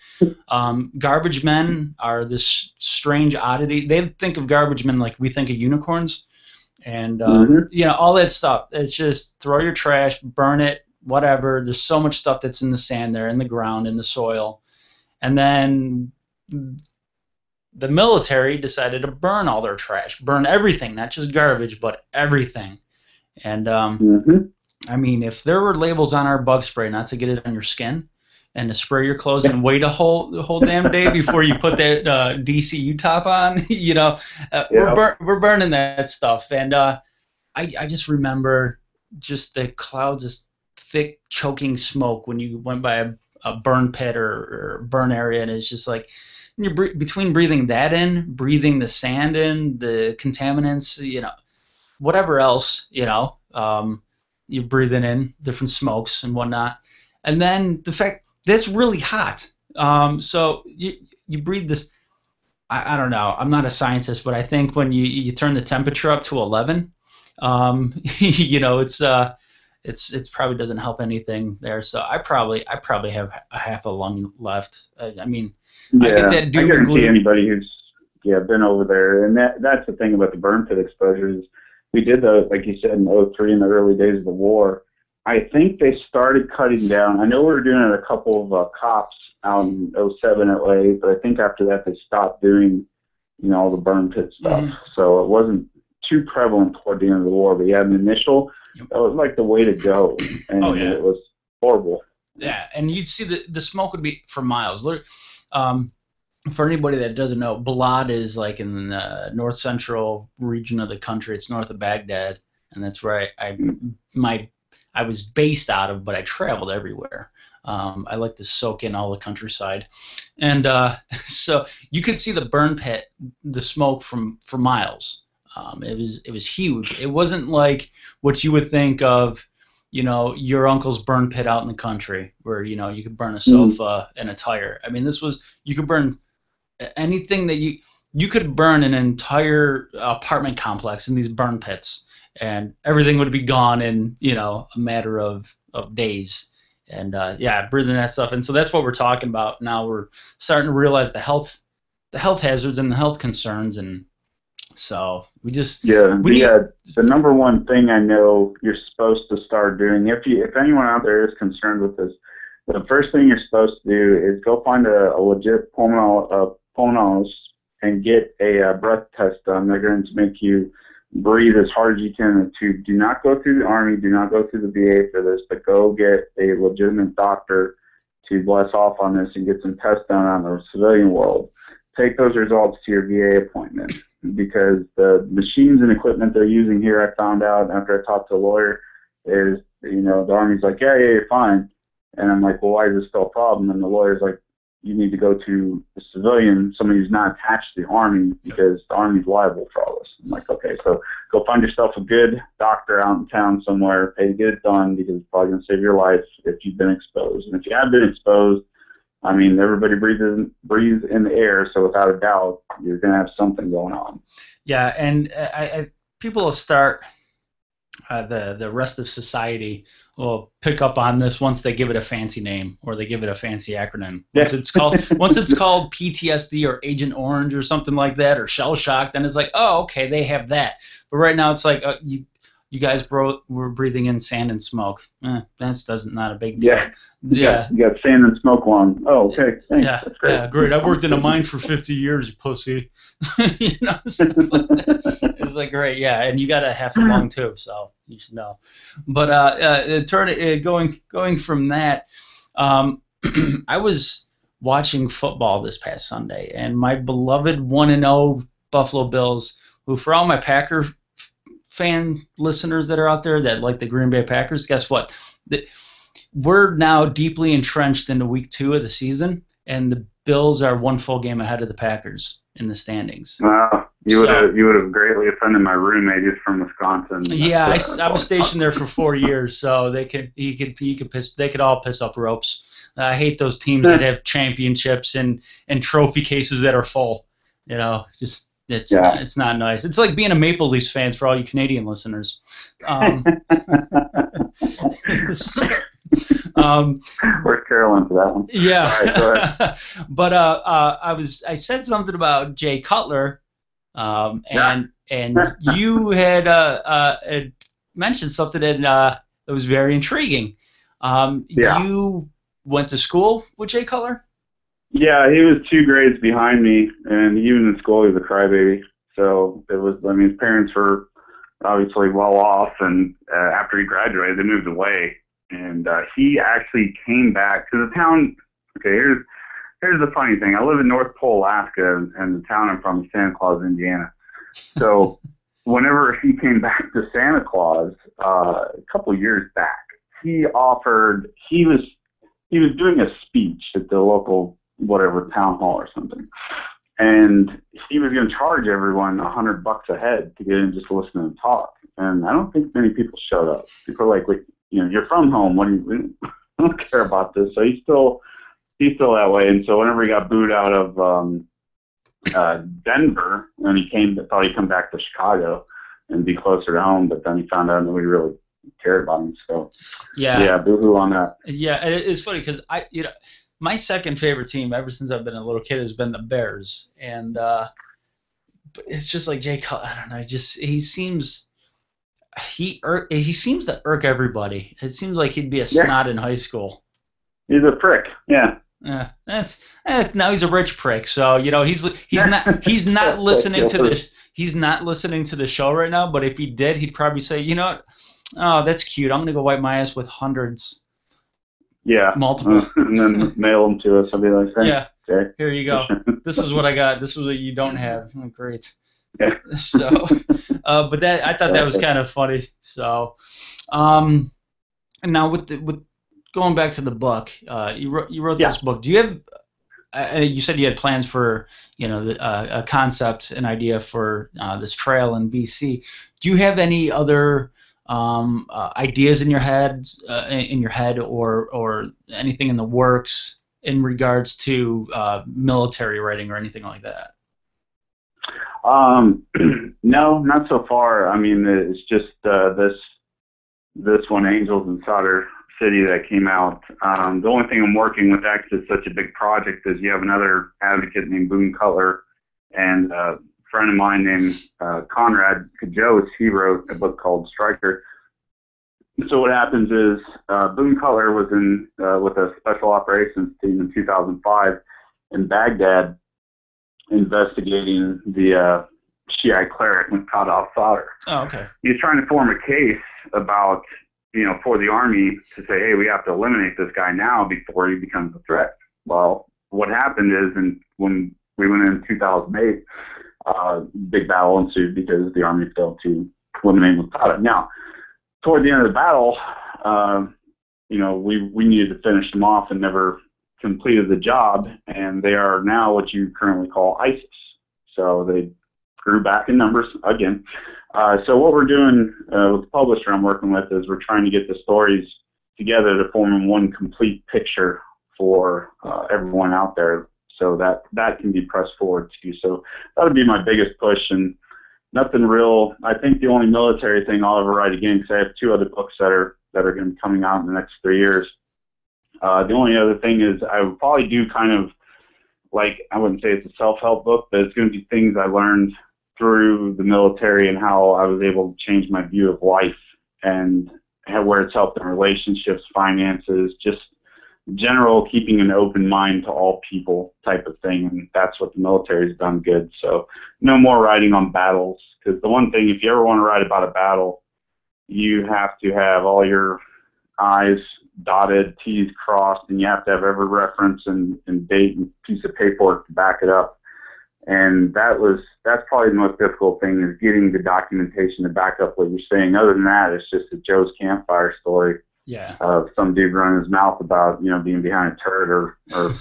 Garbage men are this strange oddity. They think of garbage men like we think of unicorns, and all that stuff. It's just throw your trash, burn it, whatever. There's so much stuff that's in the sand there, in the ground, in the soil, and then the military decided to burn all their trash, burn everything, not just garbage, but everything. And I mean, if there were labels on our bug spray not to get it on your skin and to spray your clothes and wait the whole damn day before you put that DCU top on, we're burning that stuff. And I just remember just the clouds of thick, choking smoke when you went by a burn pit or burn area, and it's just like between breathing that in, breathing the sand in, the contaminants, whatever else, you're breathing in different smokes and whatnot, and then the fact that's really hot. So you breathe this. I don't know. I'm not a scientist, but I think when you turn the temperature up to 11, it's probably doesn't help anything there. So I probably have a half a lung left. I mean, I get that doom and gloom. I guarantee anybody who's been over there, and that's the thing about the burn pit exposures. We did those, like you said, in 2003 in the early days of the war. I think they started cutting down. I know we were doing it a couple of cops out in '07 LA, but I think after that they stopped doing, all the burn pit stuff. Mm-hmm. So it wasn't too prevalent toward the end of the war. But yeah, an initial, that was like the way to go, and it was horrible. Yeah, and you'd see the smoke would be for miles. For anybody that doesn't know, Balad is like in the north central region of the country. It's north of Baghdad, and that's where I was based out of, but I traveled everywhere. I like to soak in all the countryside, and so you could see the burn pit, the smoke for miles. It was huge. It wasn't like what you would think of, your uncle's burn pit out in the country, where you could burn a sofa and a tire. I mean, you could burn anything that you could burn an entire apartment complex in these burn pits, and everything would be gone in a matter of days. And breathing that stuff. And so that's what we're talking about now. We're starting to realize the health hazards and the health concerns, and so the number one thing I know you're supposed to start doing, if anyone out there is concerned with this, the first thing you're supposed to do is go find a legit pulmonologist and get a breath test done. They're going to make you breathe as hard as you can in the tube. Do not go through the Army. Do not go through the VA for this, but go get a legitimate doctor to bless off on this and get some tests done on the civilian world. Take those results to your VA appointment, because the machines and equipment they're using here, I found out after I talked to a lawyer, is, the Army's like, yeah, you're fine. And I'm like, well, why is this still a problem? And the lawyer's like, you need to go to a civilian, somebody who's not attached to the Army, because the Army's liable for all this. I'm like, okay, so go find yourself a good doctor out in town somewhere, pay to get it done, because it's probably going to save your life if you've been exposed. And if you have been exposed, I mean, everybody breathes in the air, so without a doubt, you're going to have something going on. Yeah, and people will start, the rest of society will pick up on this once they give it a fancy name or they give it a fancy acronym. Once it's called PTSD or Agent Orange or something like that, or shell shock, then it's like, oh, okay, they have that. But right now it's like, you guys were breathing in sand and smoke. That's not a big deal. Yeah. You got sand and smoke lung. Oh, okay. Thanks. Yeah. That's great. Yeah, great. I worked in a mine for 50 years, you pussy. So it's like, great, yeah, and you got a half a lung too, so you should know. But going from that, I was watching football this past Sunday, and my beloved 1-0 Buffalo Bills, who, for all my Packer fan listeners that are out there that like the Green Bay Packers, guess what? We're now deeply entrenched into week 2 of the season, and the Bills are one full game ahead of the Packers in the standings. Wow, you would have greatly offended my roommate who's from Wisconsin. Yeah, I was stationed there for 4 years, so they could all piss up ropes. I hate those teams that have championships and trophy cases that are full. It's not nice. It's like being a Maple Leafs fan for all you Canadian listeners. Where's Carolyn for that one? Yeah. All right, go ahead. But I said something about Jay Cutler, and you had mentioned something that was very intriguing. You went to school with Jay Cutler? Yeah, he was 2 grades behind me, and even in school he was a crybaby. So his parents were obviously well off, and after he graduated, they moved away. And he actually came back to the town. Okay, here's the funny thing. I live in North Pole, Alaska, and the town I'm from is Santa Claus, Indiana. So whenever he came back to Santa Claus a couple of years back, he was doing a speech at the local whatever town hall or something, and he was going to charge everyone $100 a head to get in just to listen to him talk. And I don't think many people showed up. People were like, wait, you're from home. What do you? I don't care about this. So he's still that way. And so whenever he got booed out of Denver, and he thought he'd come back to Chicago and be closer to home, but then he found out nobody really cared about him. So yeah, boo-hoo on that. Yeah, it's funny because my second favorite team ever since I've been a little kid has been the Bears, and it's just like Jay Cutler. I don't know. He seems. he seems to irk everybody. It seems like he'd be a snot in high school. He's a prick. Yeah. Now he's a rich prick. So he's not listening to the show right now. But if he did, he'd probably say, oh, that's cute. I'm gonna go wipe my ass with hundreds. Yeah. Multiple. And then mail them to us. I'll be like, hey, yeah. Okay. Here you go. This is what I got. This is what you don't have. Oh, great. Yeah. So, but I thought that was kind of funny. So, and now with going back to the book, you wrote this book. Do you have? You said you had plans for a concept, an idea for this trail in BC. Do you have any other ideas in your head, or anything in the works in regards to military writing or anything like that? No, not so far. I mean, it's just this one, Angels in Sadr City, that came out. The only thing I'm working with, actually, is such a big project, is you have another advocate named Boone Cutler, and a friend of mine named Conrad Kajos. He wrote a book called Striker. So what happens is Boone Cutler was in with a special operations team in 2005 in Baghdad, investigating the Shiite cleric Muqtada al-Sadr. Oh, okay. He's trying to form a case about, for the army to say, hey, we have to eliminate this guy now before he becomes a threat. Well, what happened is, when we went in 2008, big battle ensued because the army failed to eliminate Muqtada. Now, toward the end of the battle, we needed to finish them off and never completed the job, and they are now what you currently call ISIS. So they grew back in numbers again. So what we're doing with the publisher I'm working with is we're trying to get the stories together to form one complete picture for everyone out there, so that can be pressed forward too. So that would be my biggest push, and nothing real. I think the only military thing I'll ever write again, because I have 2 other books that are going to be coming out in the next 3 years. The only other thing is I would probably do kind of like, I wouldn't say it's a self-help book, but it's going to be things I learned through the military and how I was able to change my view of life, and where it's helped in relationships, finances, just general keeping an open mind to all people type of thing. And that's what the military has done good. So no more writing on battles, because the one thing, if you ever want to write about a battle, you have to have all your I's dotted, T's crossed, and you have to have every reference and date and piece of paperwork to back it up. And that's probably the most difficult thing, is getting the documentation to back up what you're saying. Other than that, it's just a Joe's campfire story. Yeah. Of some dude running his mouth about, being behind a turret or I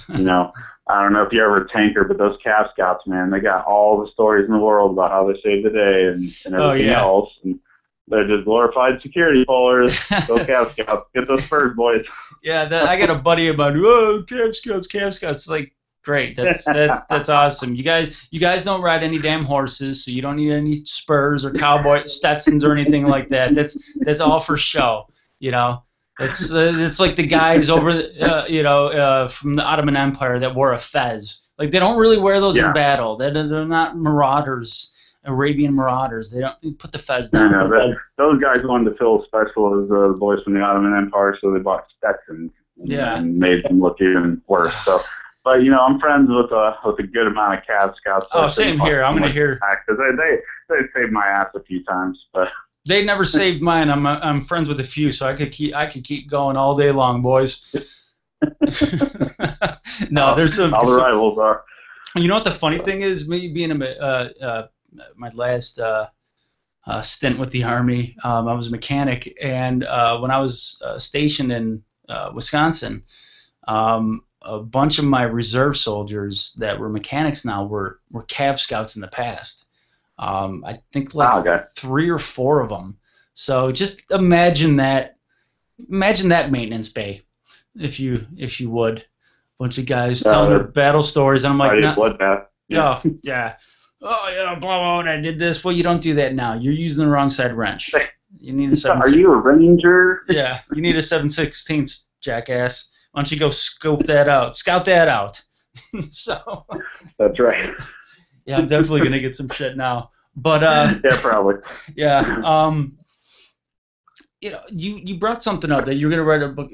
don't know if you're ever a tanker, but those Calf Scouts, man, they got all the stories in the world about how they saved the day and everything else. And they're just glorified security pullers. Those Calf Scouts. Get those furs, boys. Yeah, I got a buddy about, Calf Scouts. Like, great. That's awesome. You guys don't ride any damn horses, so you don't need any spurs or cowboy Stetsons or anything like that. That's all for show. It's like the guys over from the Ottoman Empire that wore a fez. Like, they don't really wear those in battle. They're not marauders. Arabian marauders. They don't put the fez down. No, those guys wanted to feel special as the boys from the Ottoman Empire, so they bought Stetsons and made them look even worse. So, but I'm friends with a good amount of Calf Scouts. Oh, same here. I'm gonna hear, because they saved my ass a few times, but they never saved mine. I'm friends with a few, so I could keep going all day long, boys. No, there's some. All the rivals are. You know what the funny thing is? Me being my last stint with the Army, I was a mechanic, and when I was stationed in Wisconsin, a bunch of my reserve soldiers that were mechanics now were Cav Scouts in the past. I think 3 or 4 of them. So just imagine that maintenance bay, if you would. Bunch of guys telling their battle stories, and I'm like, bloodbath. Yeah. Oh, yeah. Oh, blah, blah, and I did this. Well, you don't do that now. You're using the wrong side wrench. You need a 7/16. Are you a ranger? Yeah, you need a 7/16, jackass. Why don't you go scout that out? So. That's right. Yeah, I'm definitely gonna get some shit now. But yeah, probably. Yeah. you brought something up that you're going to write a book.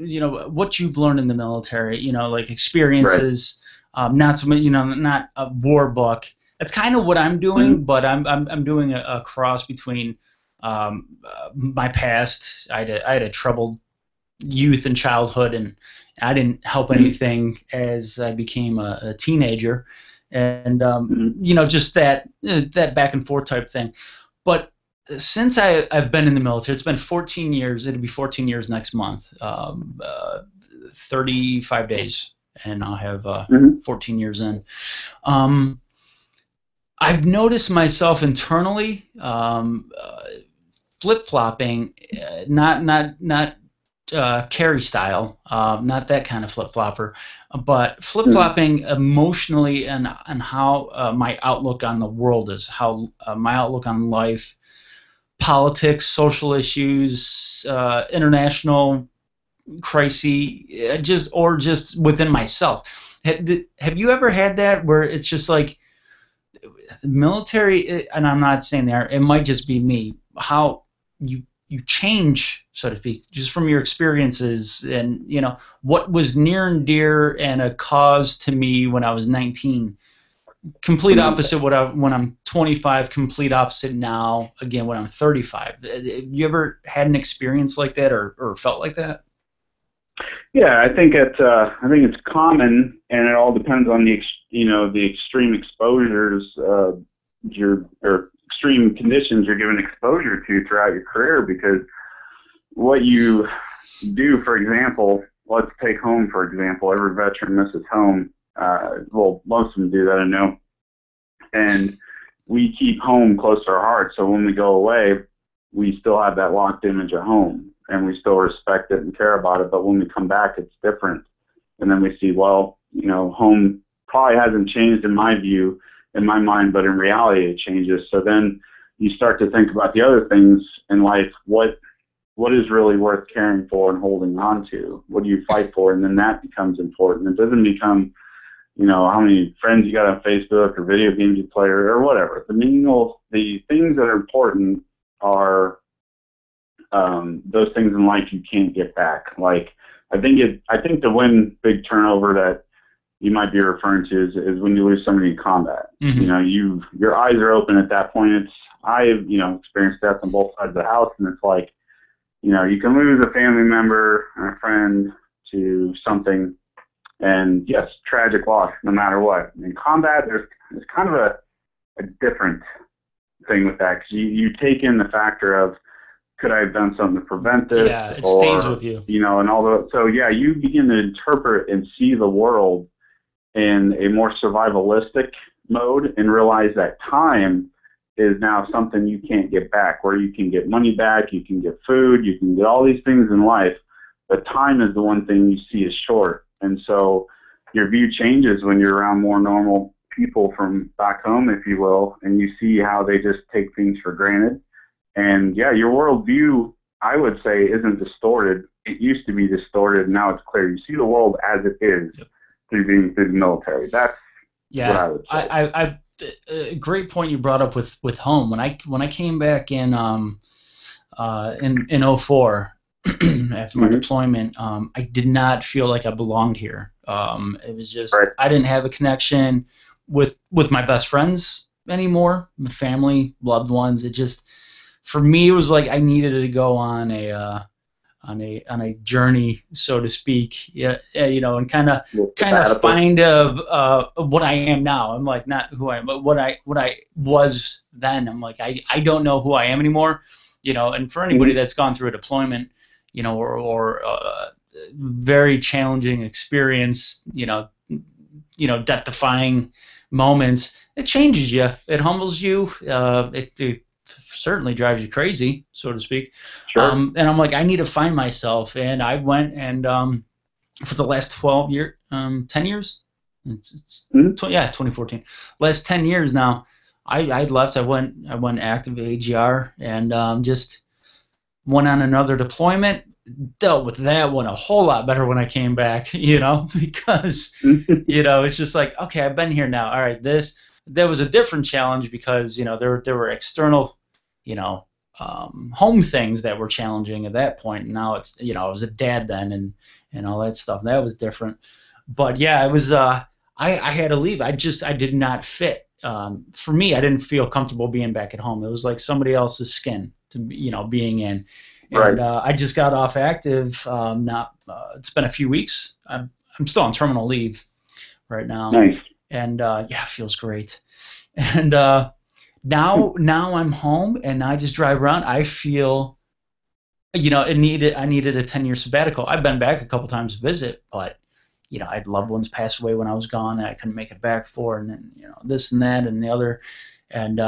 What you've learned in the military. Like experiences. Right. Not so much. Not a war book. That's kind of what I'm doing, but I'm doing a cross between my past. I had a troubled youth and childhood, and I didn't help anything as I became a teenager, and just that back and forth type thing. But since I've been in the military, it's been 14 years. It'll be 14 years next month. 35 days, and I'll have 14 years in. I've noticed myself internally flip-flopping, not Carrie style, not that kind of flip-flopper, but flip-flopping emotionally and how my outlook on the world is, how my outlook on life, politics, social issues, international crises, just within myself. Have you ever had that where it's just like the military, and I'm not saying it might just be me, how you change, so to speak, just from your experiences, and what was near and dear and a cause to me when I was 19, complete opposite when I'm 25, complete opposite now again when I'm 35. Have you ever had an experience like that or felt like that? Yeah, I think it's common, and it all depends on the extreme exposures or extreme conditions you're given exposure to throughout your career. Because what you do, for example, let's take home for example. Every veteran misses home. Well, most of them do that, I know. And we keep home close to our heart, so when we go away, we still have that locked image of home, and we still respect it and care about it. But when we come back, it's different. And then we see, well, home probably hasn't changed in my view, in my mind, but in reality it changes. So then you start to think about the other things in life. What is really worth caring for and holding on to? What do you fight for? And then that becomes important. It doesn't become, how many friends you got on Facebook or video games you play or whatever. The things that are important are those things in life you can't get back. Like I think the one big turnover that you might be referring to is when you lose somebody in combat. Mm-hmm. Your eyes are open at that point. I've experienced death on both sides of the house, and it's like, you can lose a family member or a friend to something, and yes, tragic loss no matter what. In combat, there's kind of a different thing with that, because you take in the factor of, could I have done something to prevent this? Yeah, it stays with you. And all the, so yeah, you begin to interpret and see the world in a more survivalistic mode and realize that time is now something you can't get back, where you can get money back, you can get food, you can get all these things in life, but time is the one thing you see is short. And so your view changes when you're around more normal people from back home, if you will, and you see how they just take things for granted. And yeah, your worldview, I would say, isn't distorted. It used to be distorted, and now it's clear. You see the world as it is through the military. That's what I would say. A great point you brought up with home. When I came back in 04 after my deployment, I did not feel like I belonged here. It was just I didn't have a connection with my best friends anymore, my family, loved ones. It just, for me, it was like I needed to go on a journey, so to speak, and kind of find what I am now. I'm like, not who I am, but what I was then. I'm like, I don't know who I am anymore, And for anybody that's gone through a deployment, or very challenging experience, death-defying moments, it changes you. It humbles you. It certainly drives you crazy, so to speak. Sure. And I'm like, I need to find myself. And I went and for the last 10 years, 2014. Last 10 years now, I left. I went active AGR and just went on another deployment. Dealt with that one a whole lot better when I came back, because it's just like, okay, I've been here now. All right, that was a different challenge because there were external home things that were challenging at that point. And now it's, I was a dad then and all that stuff. That was different. But yeah, it was. I had to leave. I did not fit. For me, I didn't feel comfortable being back at home. It was like somebody else's skin to being in. Right. And I just got off active. It's been a few weeks. I'm still on terminal leave right now. Nice. And it feels great. And now I'm home and I just drive around. I feel, I needed a 10-year sabbatical. I've been back a couple times to visit, but I had loved ones pass away when I was gone that I couldn't make it back for, and then this and that and the other, and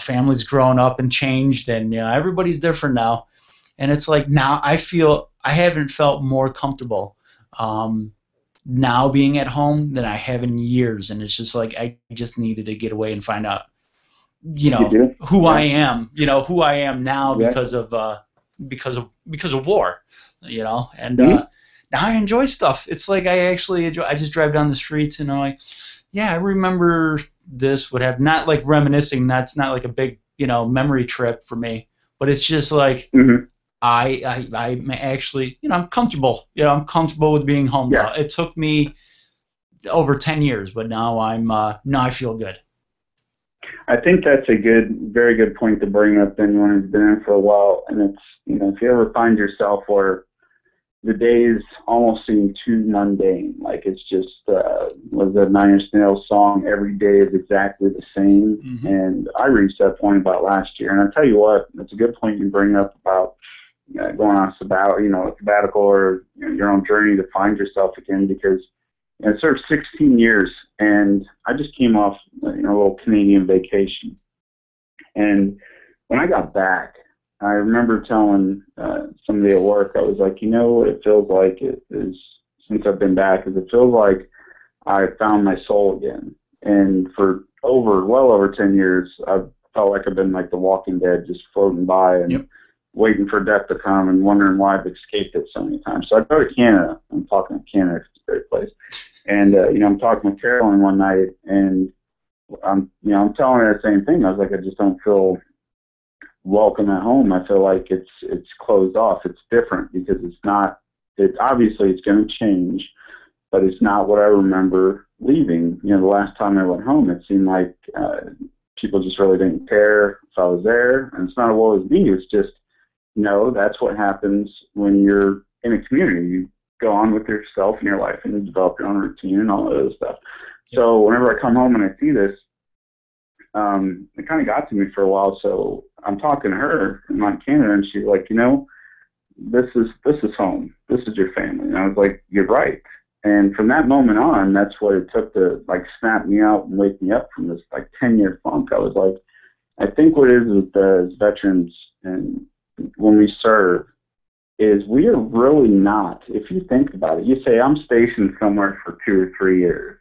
families grown up and changed, and everybody's different now, and it's like now I feel I haven't felt more comfortable now being at home than I have in years, and it's just like I just needed to get away and find out who I am, who I am now because of war, and now I enjoy stuff. It's like I actually enjoy. I just drive down the streets and I'm like, yeah, I remember this. Would have not like reminiscing. That's not like a big memory trip for me. But it's just like I'm actually I'm comfortable. I'm comfortable with being home now. It took me over 10 years, but now now I feel good. I think that's a very good point to bring up. Anyone who's been in for a while, and it's if you ever find yourself where the days almost seem too mundane, like it's just was that Nine Inch Nails song, every day is exactly the same. Mm-hmm. And I reached that point about last year, and I tell you what, it's a good point you bring up about going on a sabbatical or your own journey to find yourself again, because I served 16 years and I just came off a little Canadian vacation, and when I got back, I remember telling somebody at work, I was like, what it feels like since I've been back, is it feels like I found my soul again. And for well over 10 years, I've felt like I've been like the Walking Dead, just floating by and waiting for death to come and wondering why I've escaped it so many times. So I go to Canada. I'm talking to Canada. It's a great place. And, I'm talking with Carolyn one night, and I'm telling her the same thing. I was like, I just don't feel welcome at home. I feel like it's closed off. It's different because obviously it's going to change, but it's not what I remember leaving. The last time I went home, it seemed like people just really didn't care if I was there, and it's not a woe is me. It's just that's what happens when you're in a community. You go on with yourself in your life and you develop your own routine and all that other stuff. So whenever I come home and I see this, it kind of got to me for a while. So I'm talking to her in Canada, and she's like, this is home. This is your family. And I was like, you're right. And from that moment on, that's what it took to like snap me out and wake me up from this like 10-year funk. I was like, I think what it is with the veterans and when we serve is we are really not, if you think about it, you say I'm stationed somewhere for 2 or 3 years.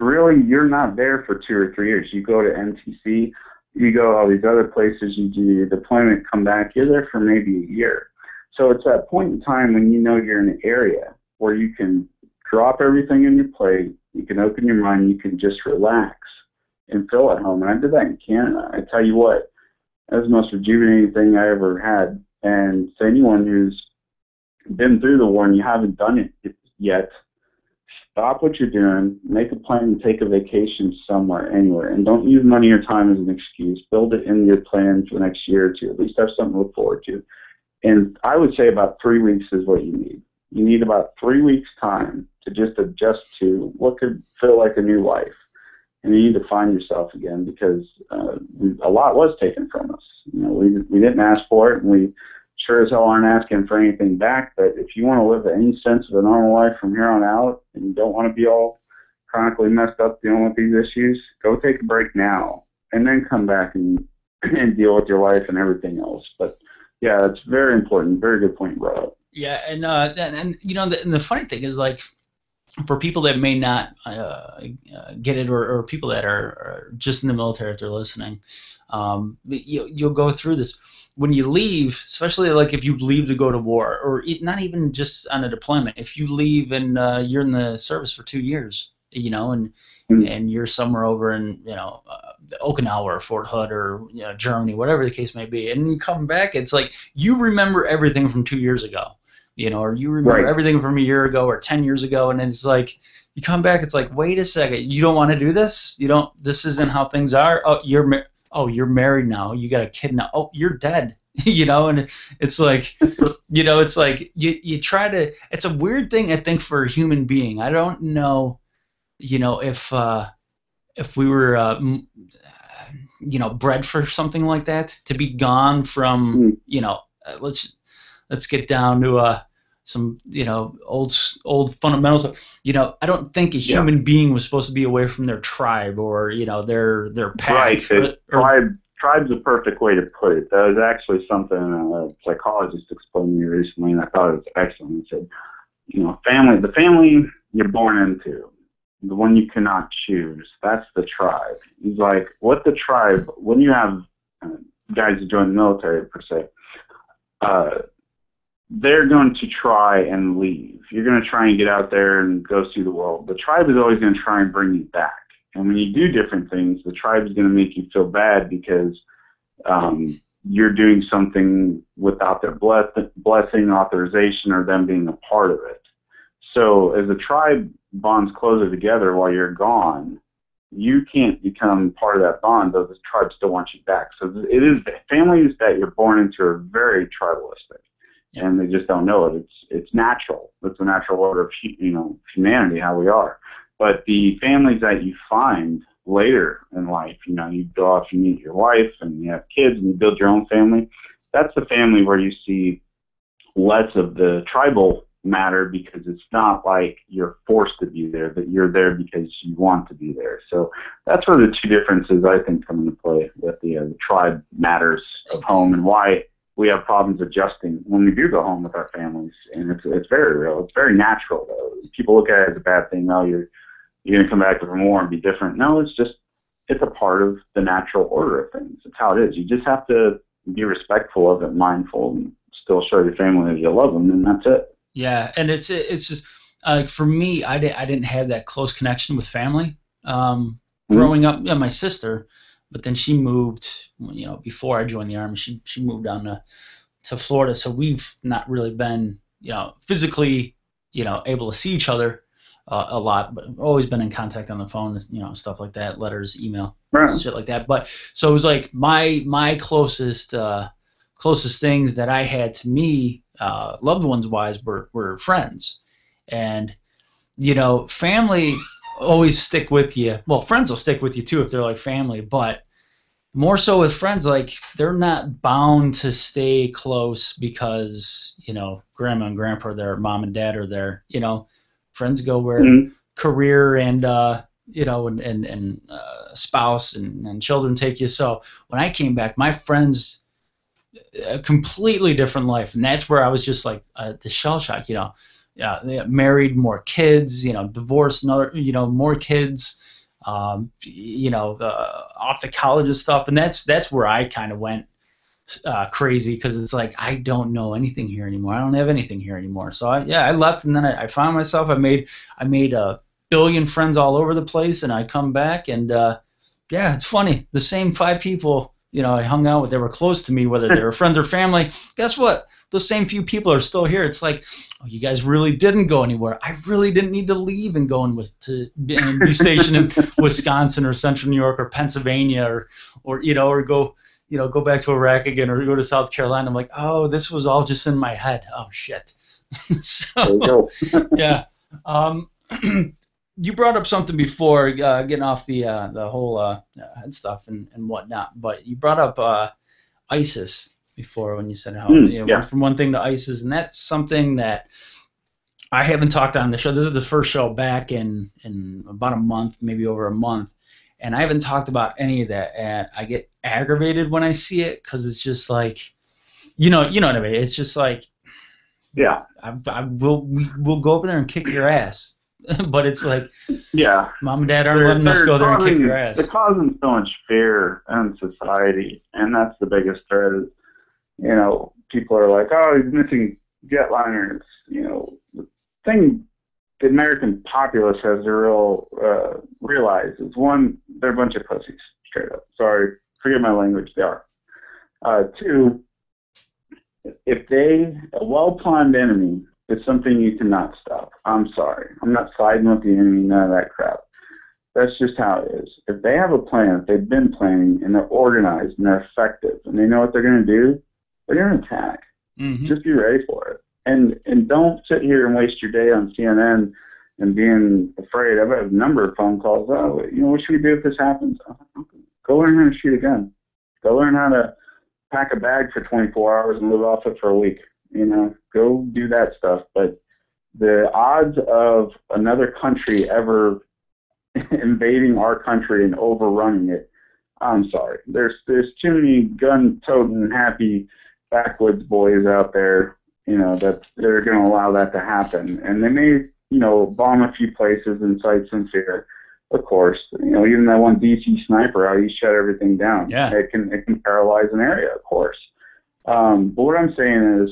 Really, you're not there for 2 or 3 years. You go to NTC, you go to all these other places, you do your deployment, come back, you're there for maybe a year. So it's that point in time when you're in an area where you can drop everything in your plate, you can open your mind, you can just relax and feel at home. And I did that in Canada. I tell you what, that was the most rejuvenating thing I ever had. And to anyone who's been through the war and you haven't done it yet, stop what you're doing, make a plan and take a vacation somewhere, anywhere. And don't use money or time as an excuse. Build it in your plan for the next year or two. At least have something to look forward to. And I would say about 3 weeks is what you need. You need about 3 weeks' time to just adjust to what could feel like a new life. And you need to find yourself again, because a lot was taken from us. We didn't ask for it, and we sure as hell aren't asking for anything back. But if you want to live any sense of a normal life from here on out, and you don't want to be all chronically messed up dealing with these issues, go take a break now, and then come back and deal with your life and everything else. But yeah, it's very important. Very good point you brought up. Yeah, and the funny thing is, like, for people that may not get it, or people that are just in the military, if they're listening, you'll go through this. When you leave, especially like if you leave to go to war, or not even just on a deployment, if you leave and you're in the service for 2 years, and you're somewhere over in Okinawa or Fort Hood or Germany, whatever the case may be, and you come back, it's like you remember everything from 2 years ago, or you remember everything from a year ago or 10 years ago, and it's like you come back, it's like, wait a second, you don't want to do this? This isn't how things are? Oh, you're married now, you got a kid now, oh, you're dead. And it's like, it's like you try to. It's a weird thing, I think, for a human being. I don't know, if we were, bred for something like that, to be gone from, let's get down to some, old fundamentals. I don't think a human being was supposed to be away from their tribe or, their pack. Right. Tribe's a perfect way to put it. That was actually something a psychologist explained to me recently, and I thought it was excellent. He said, the family you're born into, the one you cannot choose, that's the tribe. He's like, what the tribe, when you have guys who join the military, per se, they're going to try and leave. You're going to try and get out there and go see the world. The tribe is always going to try and bring you back. And when you do different things, the tribe is going to make you feel bad because you're doing something without their blessing, authorization, or them being a part of it. So as the tribe bonds closer together while you're gone, you can't become part of that bond, though the tribe still wants you back. So it is, families that you're born into are very tribalistic, and they just don't know it. It's natural. It's a natural order of humanity, how we are. But the families that you find later in life, you go off, you meet your wife, and you have kids, and you build your own family. That's the family where you see less of the tribal matter, because it's not like you're forced to be there, that you're there because you want to be there. So that's where the two differences, I think, come into play with the tribe matters of home, and why we have problems adjusting when we do go home with our families. And it's very real. It's very natural, though. People look at it as a bad thing. No, you're going to come back for more and be different. No, it's a part of the natural order of things. It's how it is. You just have to be respectful of it, mindful, and still show your family that you love them, and that's it. Yeah, and it's just for me, I didn't have that close connection with family growing up. Yeah, my sister, but then she moved. Before I joined the army, she moved down to Florida, so we've not really been physically able to see each other a lot, but always been in contact on the phone, stuff like that, letters, email, shit like that. But so it was like my closest things that I had to me, loved ones wise, were friends, and family always stick with you. Well, friends will stick with you too if they're like family, but more so with friends, like they're not bound to stay close because grandma and grandpa are there, mom and dad are there. Friends go where career and and spouse and children take you. So when I came back, my friends, a completely different life, and that's where I was just like the shell shock. They got married, more kids, divorced, another, more kids, off to college and stuff, and that's where I kind of went crazy, because it's like I don't know anything here anymore. I don't have anything here anymore. So I left, and then I found myself. I made a billion friends all over the place, and I come back, and it's funny. The same 5 people I hung out with, they were close to me, whether they were friends or family. Guess what? Those same few people are still here. It's like, oh, you guys really didn't go anywhere. I really didn't need to leave and go and be stationed in Wisconsin or Central New York or Pennsylvania or go back to Iraq again or go to South Carolina. I'm like, oh, this was all just in my head. Oh shit. So there you go. Yeah. You brought up something before, getting off the whole head stuff and whatnot, but you brought up ISIS before when you said how went from one thing to ISIS, and that's something that I haven't talked on the show. This is the first show back in about a month, maybe over a month, and I haven't talked about any of that. And I get aggravated when I see it, because it's just like, you know what I mean. It's just like, we'll go over there and kick your ass. But it's like, mom and dad aren't letting us go there and kick your ass. They're causing so much fear in society, and that's the biggest threat. Is, people are like, oh, he's missing jetliners. The thing the American populace has to realize is, one, they're a bunch of pussies, straight up. Sorry, forget my language, they are. Two, if a well-planned enemy is something you cannot stop, I'm sorry. I'm not siding with the enemy, none of that crap. That's just how it is. If they have a plan, if they've been planning, and they're organized, and they're effective, and they know what they're going to do, they're going to attack. Mm-hmm. Just be ready for it. And don't sit here and waste your day on CNN and being afraid. I've had a number of phone calls. Oh, what should we do if this happens? Go learn how to shoot a gun. Go learn how to pack a bag for 24 hours and live off it for a week. Go do that stuff. But the odds of another country ever invading our country and overrunning it, I'm sorry. There's too many gun-toting, happy backwoods boys out there, that they're going to allow that to happen. And they may, bomb a few places and incite some fear. Of course, even that one DC sniper, how he shut everything down. Yeah. It can paralyze an area, of course. But what I'm saying is,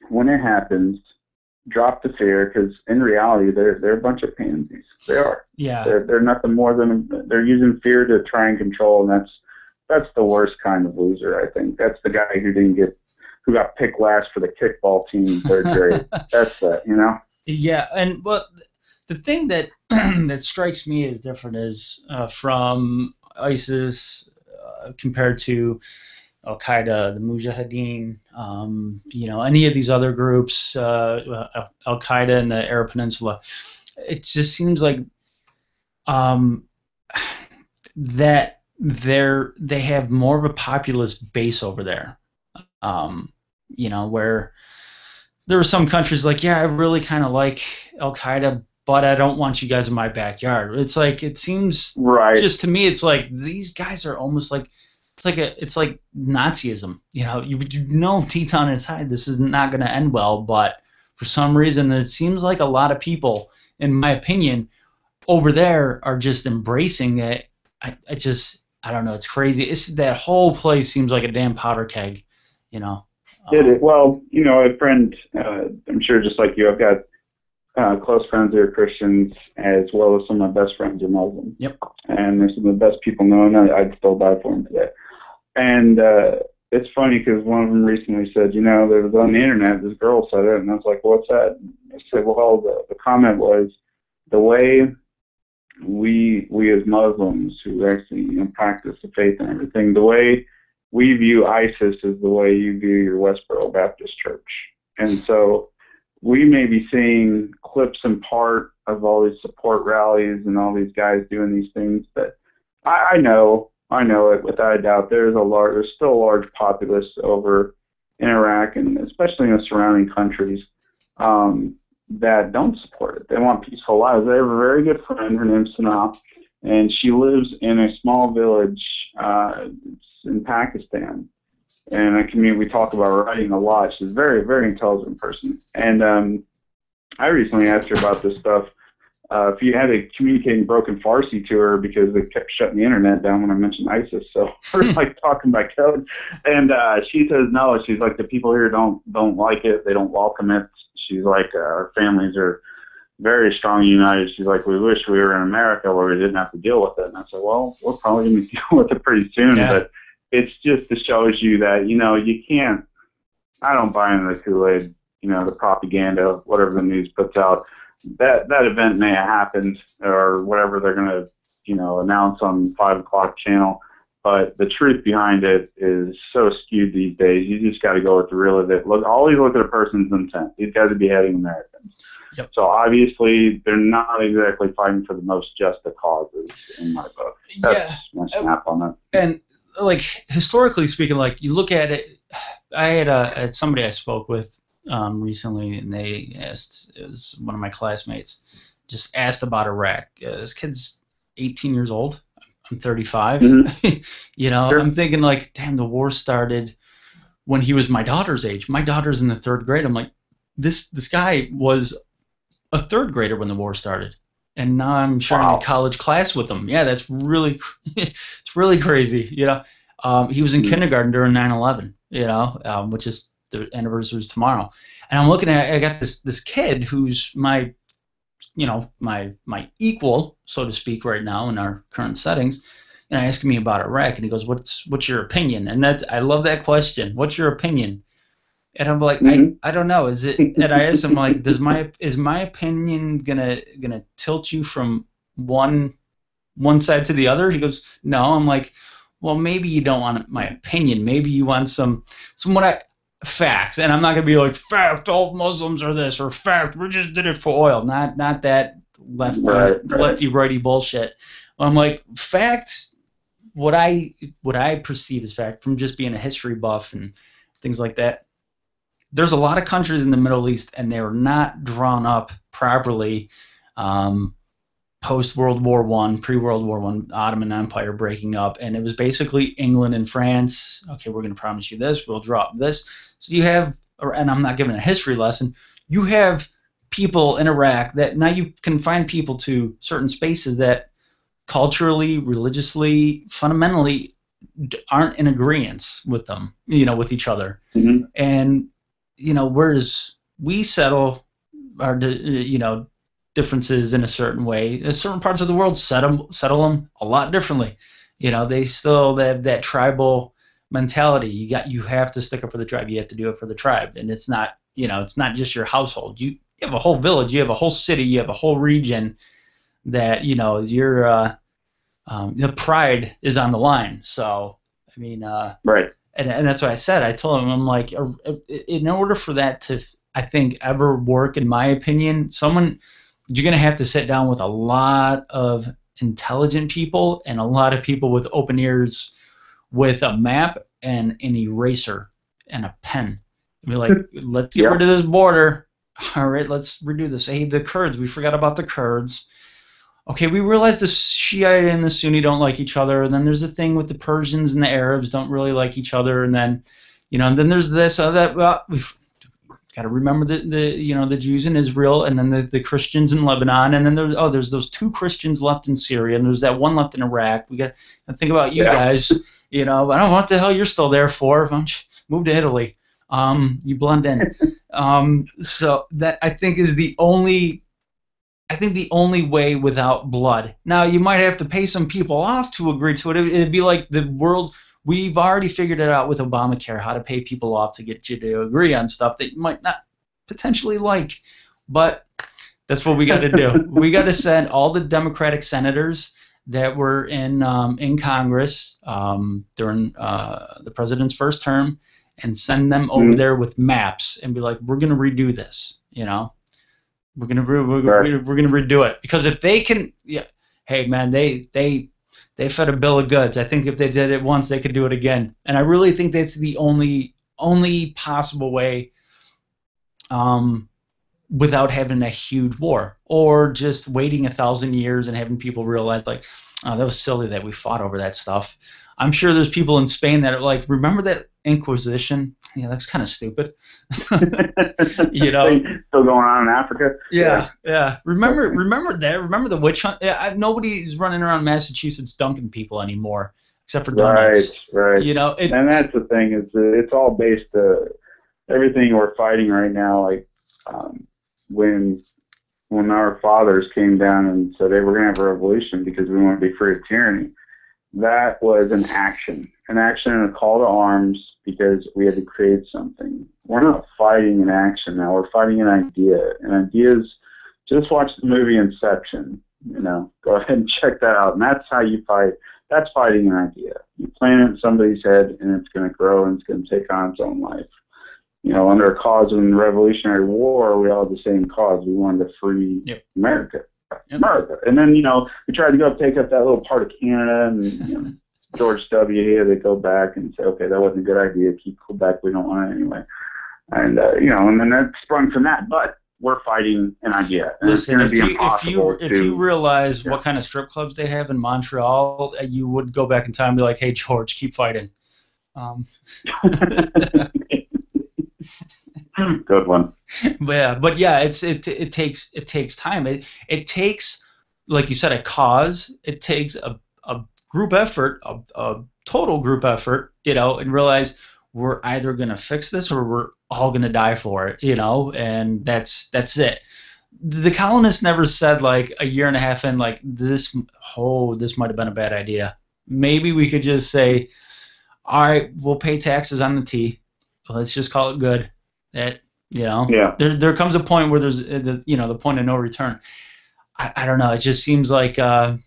when it happens, drop the fear, because in reality, they're a bunch of pansies. They are. Yeah. They're nothing more than, they're using fear to try and control, and that's the worst kind of loser, I think. That's the guy who got picked last for the kickball team in third grade. That's that, Yeah, and the thing that that strikes me as different is from ISIS compared to Al Qaeda, the Mujahideen, any of these other groups, Al Qaeda in the Arab Peninsula. It just seems like that they have more of a populist base over there. Where there are some countries like, yeah, I really kind of like Al Qaeda, but I don't want you guys in my backyard. It's like, it seems, right. Just to me, it's like these guys are almost like, it's like Nazism. Deep down inside, this is not going to end well, but for some reason, it seems like a lot of people, in my opinion, over there are just embracing it. I don't know. It's crazy. That whole place seems like a damn powder keg, Well, a friend, I'm sure just like you, I've got close friends that are Christians, as well as some of my best friends are Muslim. Yep. And they're some of the best people known. I'd still die for them today. And it's funny because one of them recently said, there was on the internet, this girl said it, and I was like, what's that? And I said, well, the comment was, the way we as Muslims who actually practice the faith and everything, the way we view ISIS is the way you view your Westboro Baptist Church. And so we may be seeing clips and part of all these support rallies and all these guys doing these things, but I know it without a doubt. There's still a large populace over in Iraq, and especially in the surrounding countries, that don't support it. They want peaceful lives. I have a very good friend, her name's Sana, and she lives in a small village in Pakistan. And a community, we talk about writing a lot. She's a very, very intelligent person. And I recently asked her about this stuff. If you had to communicate in broken Farsi to her because they kept shutting the internet down when I mentioned ISIS. So we're like talking by code. And she says no. She's like, the people here don't like it. They don't welcome it. She's like, our families are very strong and united. She's like, we wish we were in America where we didn't have to deal with it. And I said, well, we're probably going to deal with it pretty soon. Yeah. But it's just to shows you that, you can't, I don't buy into the Kool-Aid, the propaganda, whatever the news puts out. That event may have happened or whatever they're going to, announce on 5 o'clock channel. But the truth behind it is so skewed these days. You just got to go with the real of it. Always look at a person's intent. These guys are beheading Americans. Yep. So obviously they're not exactly fighting for the most just of causes in my book. That's my snap on it. And like historically speaking, like you look at it, I had somebody I spoke with recently, and they asked, it was one of my classmates, just asked about Iraq. This kid's 18 years old. I'm 35. Mm-hmm. Sure. I'm thinking like, damn, the war started when he was my daughter's age. My daughter's in the 3rd grade. I'm like, this guy was a 3rd grader when the war started, and now I'm sharing a college class with him. Yeah, that's really, it's really crazy. He was in kindergarten during 9/11. Which is the anniversary is tomorrow, and I'm looking at, I got this kid who's my my equal, so to speak, right now in our current settings, and asking me about Iraq, and he goes, "What's your opinion?" And I love that question. What's your opinion? And I'm like, I don't know. Is it? And I asked him like, is my opinion gonna tilt you from one side to the other? He goes, no. I'm like, well, maybe you don't want my opinion. Maybe you want some facts. And I'm not gonna be like, fact, all Muslims are this, or fact, we just did it for oil. Not that lefty righty bullshit. I'm like, fact. What I perceive as fact from just being a history buff and things like that. There's a lot of countries in the Middle East, and they're not drawn up properly. Post World War I, pre World War I, Ottoman Empire breaking up, and it was basically England and France. Okay, we're going to promise you this, we'll drop this. So you have, and I'm not giving a history lesson, you have people in Iraq that now you can find people to certain spaces that culturally, religiously, fundamentally aren't in agreement with them, with each other. Mm-hmm. And, whereas we settle our, differences in a certain way, certain parts of the world settle them a lot differently. They still have that tribal mentality. You have to stick up for the tribe. You have to do it for the tribe. And it's not, it's not just your household. You have a whole village. You have a whole city. You have a whole region that, your the pride is on the line. So, I mean, right. And that's what I said. I told him, I'm like, in order for that to, I think, ever work, in my opinion, you're going to have to sit down with a lot of intelligent people and a lot of people with open ears with a map and an eraser and a pen. And be like, let's get rid of this border. All right, let's redo this. Hey, the Kurds, we forgot about the Kurds. Okay, we realize the Shiite and the Sunni don't like each other, and then there's a thing with the Persians and the Arabs don't really like each other, and then, and then there's this, that. Well, we've got to remember the Jews in Israel, and then the Christians in Lebanon, and then there's those 2 Christians left in Syria, and there's that one left in Iraq. We got to think about you guys. I don't know what the hell you're still there for. Move to Italy. You blend in. So that I think is the only way without blood. Now, you might have to pay some people off to agree to it. It'd be like the world. We've already figured it out with Obamacare, how to pay people off to get you to agree on stuff that you might not potentially like. But that's what we got to do. We got to send all the Democratic senators that were in Congress during the president's first term and send them over there with maps and be like, we're going to redo this, We're gonna redo it, because if they can, hey man, they fed a bill of goods. I think if they did it once, they could do it again, and I really think that's the only possible way, without having a huge war or just waiting 1,000 years and having people realize like, oh, that was silly that we fought over that stuff. I'm sure there's people in Spain that are like, remember that Inquisition? Yeah, that's kind of stupid. Still going on in Africa. Yeah. Remember that? Remember the witch hunt? Yeah, nobody's running around Massachusetts dunking people anymore, except for donuts. Right. And that's the thing, is it's all based. Everything we're fighting right now, like when our fathers came down and said, "Hey, we're gonna have a revolution because we want to be free of tyranny." That was an action and a call to arms, because we had to create something. We're not fighting an action now. We're fighting an idea. And ideas, just watch the movie Inception. Go ahead and check that out. And that's how you fight. That's fighting an idea. You plant it in somebody's head, and it's going to grow, and it's going to take on its own life. Under a cause in the Revolutionary War, we all had the same cause. We wanted to free America. America. And then, we tried to take up that little part of Canada, and George W. They go back and say, okay, that wasn't a good idea. Keep Quebec. We don't want it anyway. And, and then that sprung from that. But we're fighting an idea. And listen, if you realize what kind of strip clubs they have in Montreal, you would go back in time and be like, hey, George, keep fighting. Good one. But it takes time. It takes, like you said, a cause. It takes a group effort, a total group effort, and realize we're either going to fix this or we're all going to die for it, and that's it. the colonists never said like a year and a half in like this. Oh, this might have been a bad idea. Maybe we could just say, all right, we'll pay taxes on the tea. Let's just call it good. That Yeah. there comes a point where there's the point of no return. I don't know. It just seems like I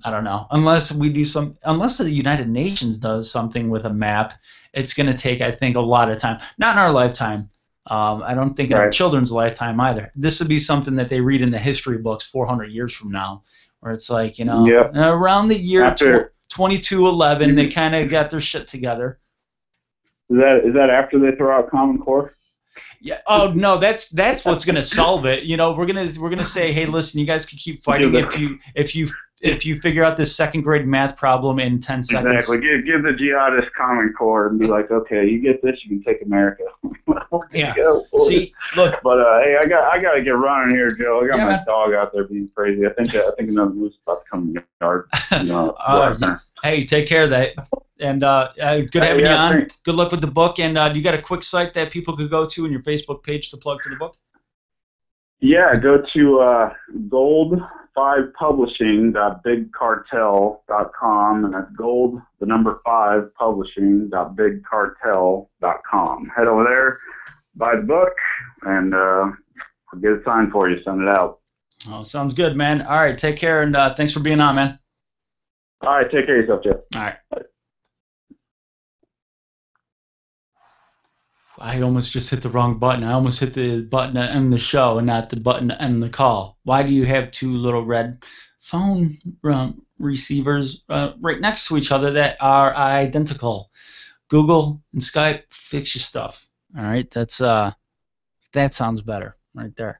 don't know. Unless the United Nations does something with a map, it's going to take, I think, a lot of time. Not in our lifetime. I don't think in our children's lifetime either. This would be something that they read in the history books 400 years from now, where it's like, around the year 2211, they kind of got their shit together. Is that after they throw out Common Core? Yeah. Oh no, that's what's gonna solve it. We're gonna say, hey, listen, you guys can keep fighting if you figure out this second grade math problem in 10 seconds. Exactly. Give the jihadists Common Core and be like, okay, you get this, you can take America. Yeah. See, look. But hey, I got to get running here, Joe. I got my dog out there being crazy. I think another moose is about to come in the yard. Hey, take care of that. And good having you on. Thanks. Good luck with the book. And you got a quick site that people could go to in your Facebook page to plug for the book? Yeah, go to gold5publishing.bigcartel.com, and that's gold, the number 5, publishing.bigcartel.com. Head over there, buy the book, and I'll get it signed for you, send it out. Oh, sounds good, man. All right, take care, and thanks for being on, man. All right, take care of yourself, Jeff. All right. Bye. I almost just hit the wrong button. I almost hit the button to end the show and not the button to end the call. Why do you have two little red phone receivers right next to each other that are identical? Google and Skype, fix your stuff. All right, that sounds better right there.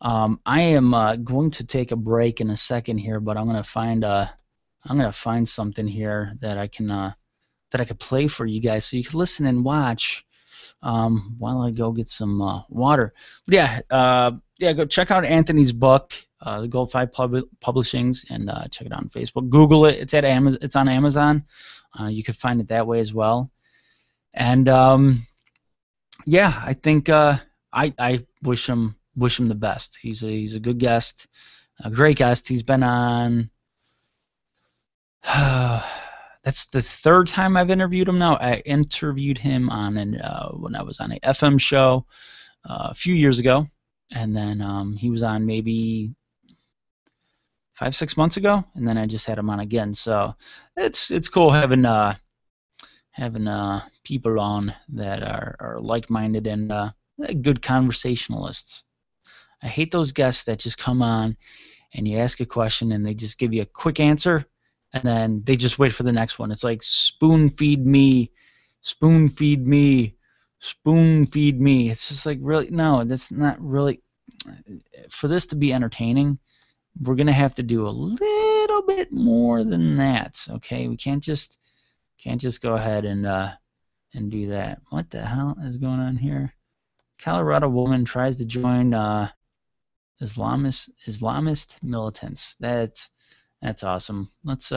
I am going to take a break in a second here, but I'm gonna find something here that I can play for you guys so you can listen and watch. While I go get some water. But go check out Anthony's book, the Gold 5 Publishings, and check it out on Facebook. Google it. It's at Amazon. It's on Amazon. You can find it that way as well. And I think I wish him the best. He's a good guest, a great guest. He's been on. That's the third time I've interviewed him now. I interviewed him on when I was on an FM show a few years ago, and then he was on maybe 5-6 months ago, and then I just had him on again. So it's cool having people on that are like-minded and good conversationalists. I hate those guests that just come on and you ask a question and they just give you a quick answer. And then they just wait for the next one. It's like spoon feed me, spoon feed me, spoon feed me. It's just like, really, no, that's not really. For this to be entertaining, we're gonna have to do a little bit more than that. Okay, we can't just go ahead and do that. What the hell is going on here? Colorado woman tries to join Islamist militants. That's awesome. Let's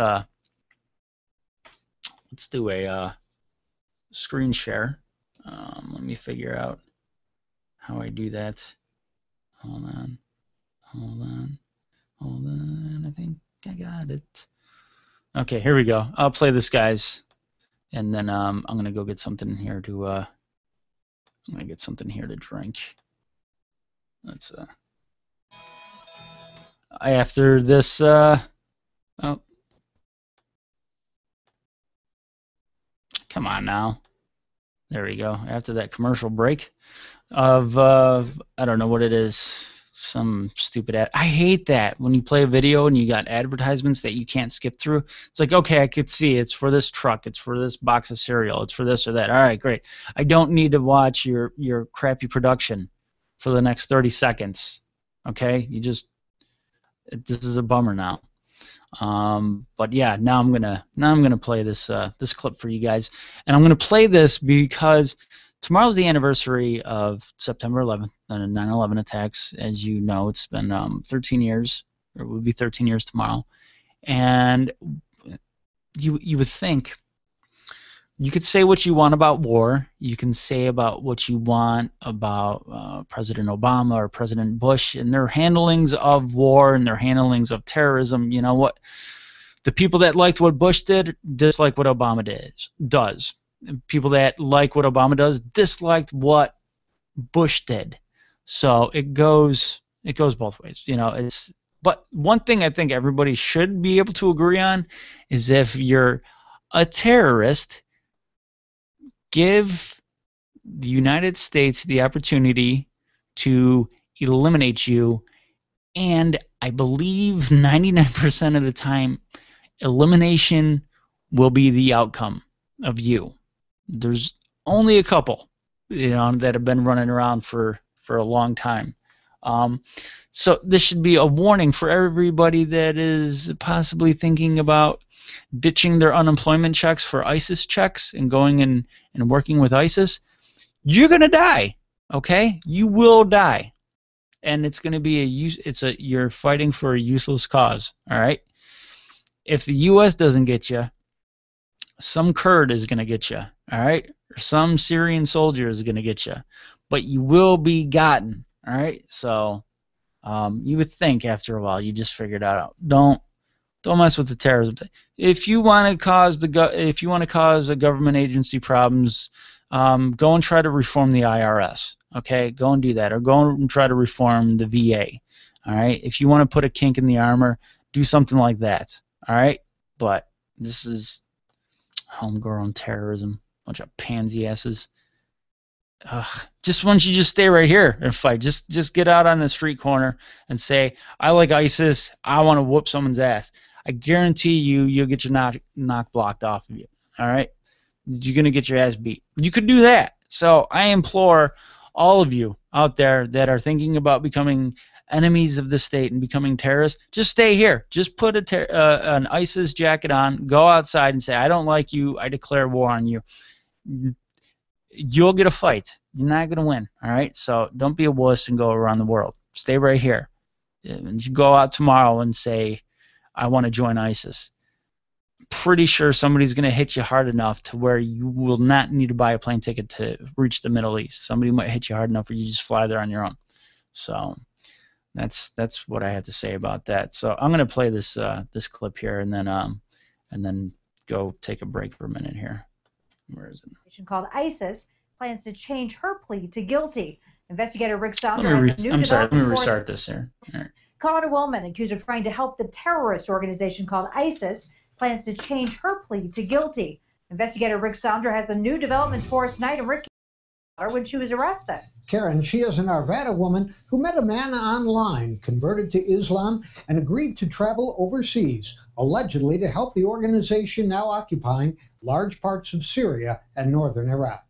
do a screen share. Let me figure out how I do that. Hold on. I think I got it. Okay, here we go. I'll play this, guys, and then I'm gonna go get something here to drink. Let's after this. Oh, come on now. There we go. After that commercial break of I don't know what it is, some stupid ad. I hate that when you play a video and you got advertisements that you can't skip through. It's like, okay, I could see it's for this truck, it's for this box of cereal, it's for this or that. All right, great. I don't need to watch your crappy production for the next 30 seconds. Okay, this is a bummer now. But yeah, now I'm gonna play this clip for you guys, and I'm gonna play this because tomorrow's the anniversary of September 11th, the 9/11 attacks. As you know, it's been 13 years, or it would be 13 years tomorrow, and you would think you could say what you want about war. You can say about what you want about President Obama or President Bush and their handlings of war and their handlings of terrorism. You know what? The people that liked what Bush did dislike what Obama does. And people that like what Obama does disliked what Bush did. So it goes both ways. You know, but one thing I think everybody should be able to agree on is if you're a terrorist, give the United States the opportunity to eliminate you, and I believe 99% of the time, elimination will be the outcome of you. There's only a couple, you know, that have been running around for a long time. So this should be a warning for everybody that is possibly thinking about ditching their unemployment checks for ISIS checks and going and working with ISIS. You're gonna die, okay? You will die, and it's gonna be you're fighting for a useless cause, all right? If the U.S. doesn't get you, some Kurd is gonna get you, all right? Or some Syrian soldier is gonna get you, but you will be gotten, all right? So you would think after a while you just figured that out. Don't mess with the terrorism thing. If you want to cause a government agency problems, go and try to reform the IRS. Okay, go and do that, or go and try to reform the VA. All right. If you want to put a kink in the armor, do something like that. All right. But this is homegrown terrorism. Bunch of pansy asses. Just why don't you just stay right here and fight? Just get out on the street corner and say, I like ISIS. I want to whoop someone's ass. I guarantee you'll get your knock blocked off of you. All right? You're going to get your ass beat. You could do that. So I implore all of you out there that are thinking about becoming enemies of the state and becoming terrorists, just stay here. Just put an ISIS jacket on, go outside and say, I don't like you. I declare war on you. You'll get a fight. You're not going to win. All right? So don't be a wuss and go around the world. Stay right here. And you go out tomorrow and say, I want to join ISIS. Pretty sure somebody's going to hit you hard enough to where you will not need to buy a plane ticket to reach the Middle East. Somebody might hit you hard enough where you just fly there on your own. So that's what I have to say about that. So I'm going to play this clip here and then go take a break for a minute here. Where is it? Called ISIS plans to change her plea to guilty. Investigator Rick Sadr let me restart this here. All right. Colorado woman accused of trying to help the terrorist organization called ISIS plans to change her plea to guilty. Investigator Rick Sadr has a new development for us tonight, and Rick when she was arrested. Karen, she is an Arvada woman who met a man online, converted to Islam, and agreed to travel overseas, allegedly to help the organization now occupying large parts of Syria and northern Iraq.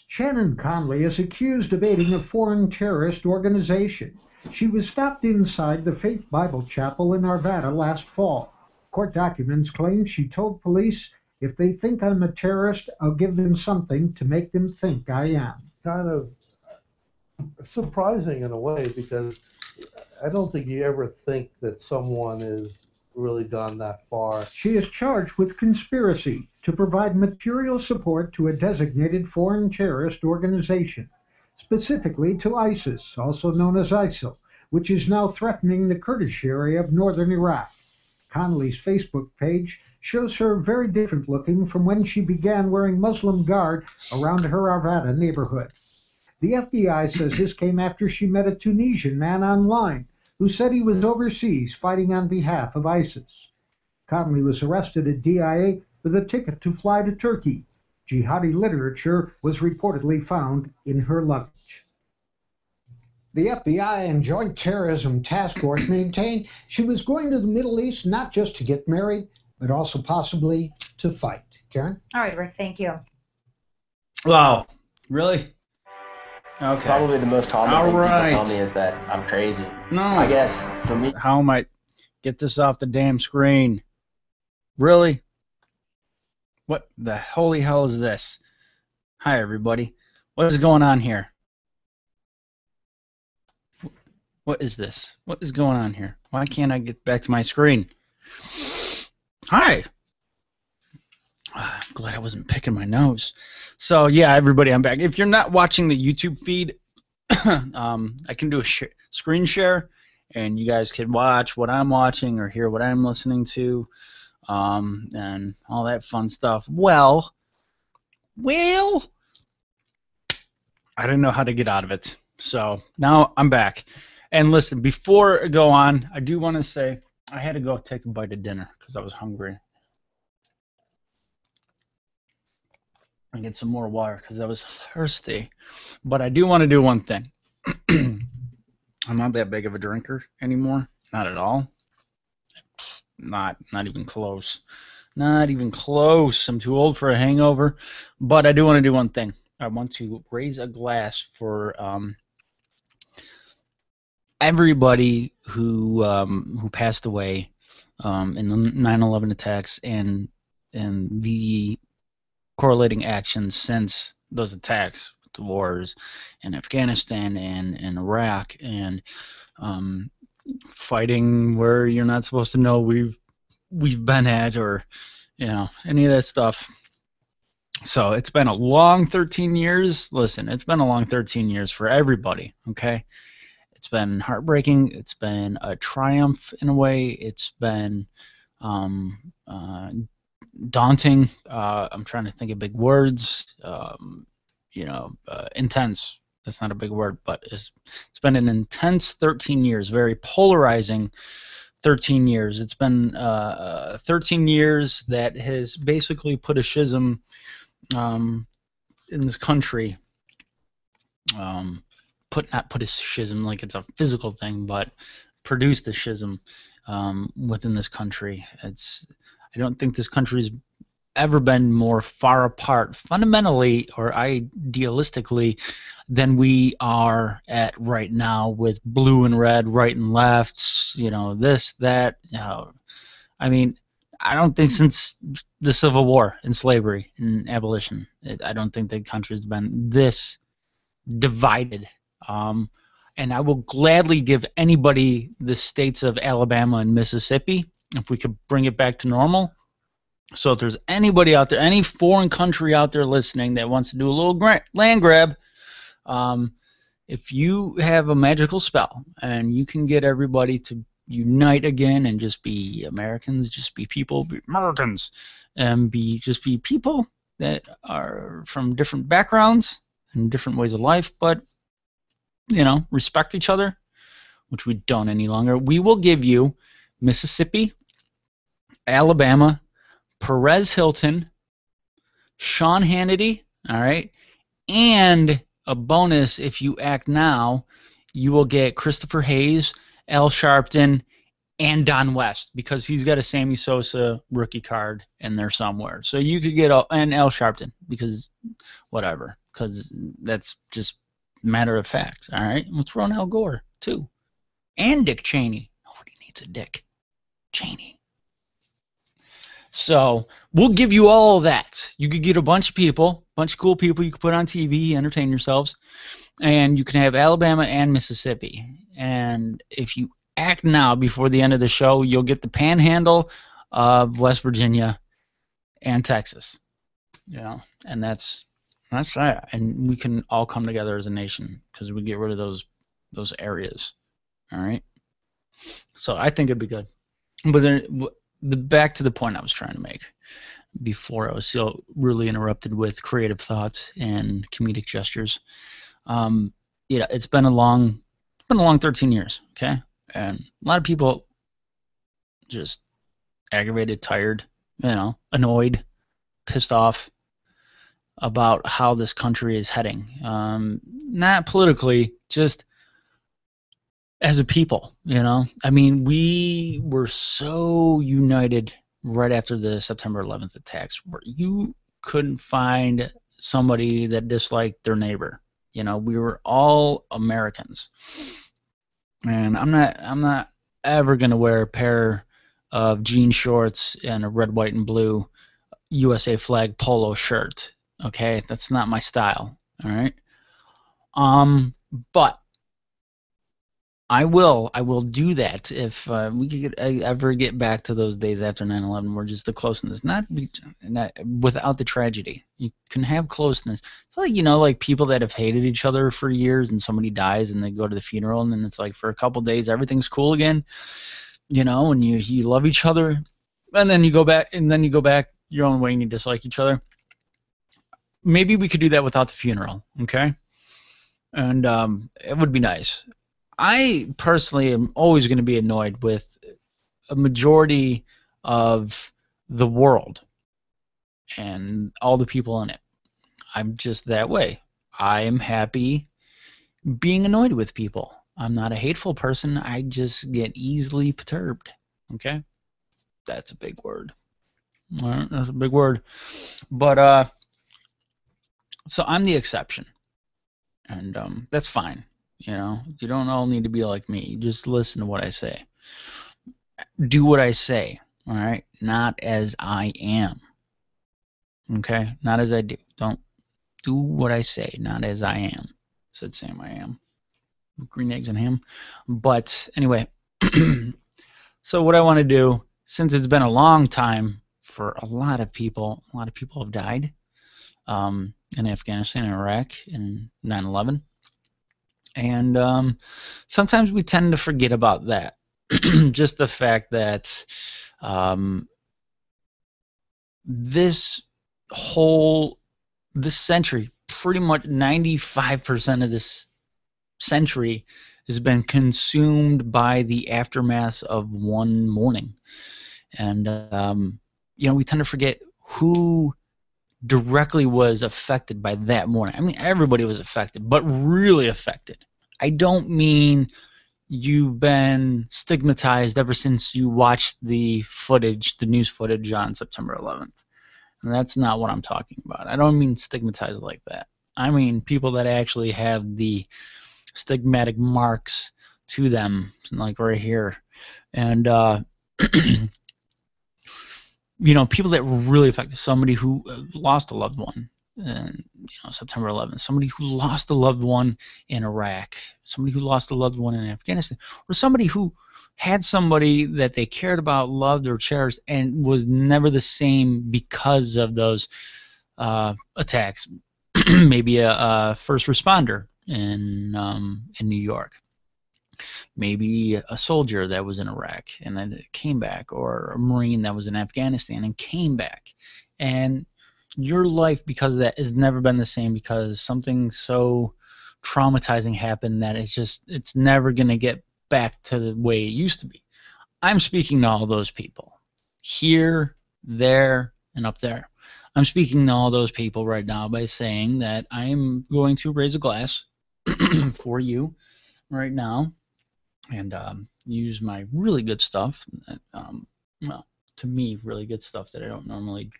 Shannon Conley is accused of aiding a foreign terrorist organization. She was stopped inside the Faith Bible Chapel in Arvada last fall. Court documents claim she told police, if they think I'm a terrorist, I'll give them something to make them think I am. Kind of surprising in a way, because I don't think you ever think that someone is really gone that far. She is charged with conspiracy to provide material support to a designated foreign terrorist organization, specifically to ISIS, also known as ISIL, which is now threatening the Kurdish area of northern Iraq. Connolly's Facebook page shows her very different looking from when she began wearing Muslim garb around her Arvada neighborhood. The FBI says this came after she met a Tunisian man online who said he was overseas fighting on behalf of ISIS. Connolly was arrested at DIA with a ticket to fly to Turkey. Jihadi literature was reportedly found in her luggage. The FBI and Joint Terrorism Task Force maintained she was going to the Middle East not just to get married, but also possibly to fight. Karen? All right, Rick, thank you. Wow. Really? Okay. Probably the most common thing people tell me is that I'm crazy. No. I guess for me. How am I get this off the damn screen? Really? What the holy hell is this? Hi, everybody. What is going on here? What is this? What is going on here? Why can't I get back to my screen? Hi. I'm glad I wasn't picking my nose. So yeah, everybody, I'm back. If you're not watching the YouTube feed, I can do a screen share, and you guys can watch what I'm watching or hear what I'm listening to, and all that fun stuff. Well, I didn't know how to get out of it, so now I'm back. And listen, before I go on, I do want to say I had to go take a bite of dinner because I was hungry. And get some more water because I was thirsty. But I do want to do one thing. I'm not that big of a drinker anymore. Not at all. Not even close. Not even close. I'm too old for a hangover. But I do want to do one thing. I want to raise a glass for everybody who passed away in the 9/11 attacks and the correlating actions since those attacks, the wars in Afghanistan and in Iraq, and fighting where you're not supposed to know we've been at, or any of that stuff. So it's been a long 13 years. Listen, it's been a long 13 years for everybody. Okay, it's been heartbreaking. It's been a triumph in a way. It's been daunting. I'm trying to think of big words. Intense. That's not a big word, but it's been an intense 13 years, very polarizing 13 years. It's been 13 years that has basically put a schism in this country. Not put a schism like it's a physical thing, but produced a schism within this country. I don't think this country's ever been more far apart fundamentally or idealistically than we are at right now, with blue and red, right and left, this, that. I mean, I don't think since the Civil War and slavery and abolition, I don't think the country's been this divided. And I will gladly give anybody the states of Alabama and Mississippi if we could bring it back to normal. So if there's anybody out there, any foreign country out there listening that wants to do a little land grab, if you have a magical spell and you can get everybody to unite again and just be Americans, just be people, be Americans, and just be people that are from different backgrounds and different ways of life, but respect each other, which we don't any longer. We will give you Mississippi, Alabama, Perez Hilton, Sean Hannity, all right, and a bonus if you act now, you will get Christopher Hayes, Al Sharpton, and Don West, because he's got a Sammy Sosa rookie card in there somewhere. So you could get and Al Sharpton, because whatever, because that's just matter of fact, all right? Let's run Al Gore, too. And Dick Cheney. Nobody needs a Dick Cheney. So we'll give you all of that. You could get a bunch of people, a bunch of cool people you could put on TV, entertain yourselves, and you can have Alabama and Mississippi. And if you act now before the end of the show, you'll get the panhandle of West Virginia and Texas. And that's right. And we can all come together as a nation because we get rid of those areas. All right. So I think it'd be good. But then, back to the point I was trying to make before I was so really interrupted with creative thoughts and comedic gestures. It's been a long 13 years. Okay, and a lot of people just aggravated, tired, annoyed, pissed off about how this country is heading. Not politically, just as a people, I mean, we were so united right after the September 11th attacks, where you couldn't find somebody that disliked their neighbor. We were all Americans, and I'm not ever gonna wear a pair of jean shorts and a red, white, and blue USA flag polo shirt. Okay, that's not my style. All right, but I will do that if we could ever get back to those days after 9/11 where just the closeness, not without the tragedy. You can have closeness. It's like, like people that have hated each other for years and somebody dies and they go to the funeral and then it's like for a couple days everything's cool again, and you love each other, and then you go back your own way and you dislike each other. Maybe we could do that without the funeral, okay? And it would be nice. I personally am always going to be annoyed with a majority of the world and all the people in it. I'm just that way. I am happy being annoyed with people. I'm not a hateful person. I just get easily perturbed. Okay? That's a big word. All right, that's a big word. But so I'm the exception. And that's fine. You don't all need to be like me. Just listen to what I say. Do what I say, all right? Not as I am. Okay? Not as I do. Don't do what I say, not as I am. Said Sam I am. Green eggs and ham. But anyway, so what I want to do, since it's been a long time for a lot of people have died in Afghanistan and Iraq in 9/11. And sometimes we tend to forget about that. Just the fact that this century, pretty much 95% of this century has been consumed by the aftermath of one morning. And, we tend to forget who directly was affected by that morning. I mean, everybody was affected, but really affected. I don't mean you've been stigmatized ever since you watched the news footage on September 11th. And that's not what I'm talking about. I don't mean stigmatized like that. I mean people that actually have the stigmatic marks to them, like right here. And people that were really affected. Somebody who lost a loved one in September 11th. Somebody who lost a loved one in Iraq. Somebody who lost a loved one in Afghanistan. Or somebody who had somebody that they cared about, loved, or cherished, and was never the same because of those attacks. Maybe a first responder in New York. Maybe a soldier that was in Iraq and then came back, or a Marine that was in Afghanistan and came back. And your life because of that has never been the same because something so traumatizing happened that it's never going to get back to the way it used to be. I'm speaking to all those people. Here, there, and up there. I'm speaking to all those people right now by saying that I'm going to raise a glass for you right now. And use my really good stuff, to me, really good stuff that I don't normally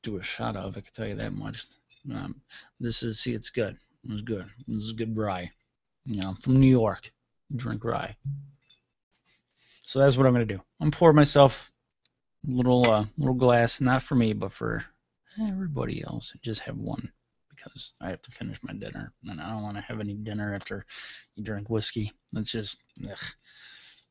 do a shot of, I can tell you that much. It's good. It's good. This is good rye. From New York, drink rye. So that's what I'm going to do. I'm pouring myself a little glass, not for me, but for everybody else. Just have one. Because I have to finish my dinner, and I don't want to have any dinner after you drink whiskey. That's just,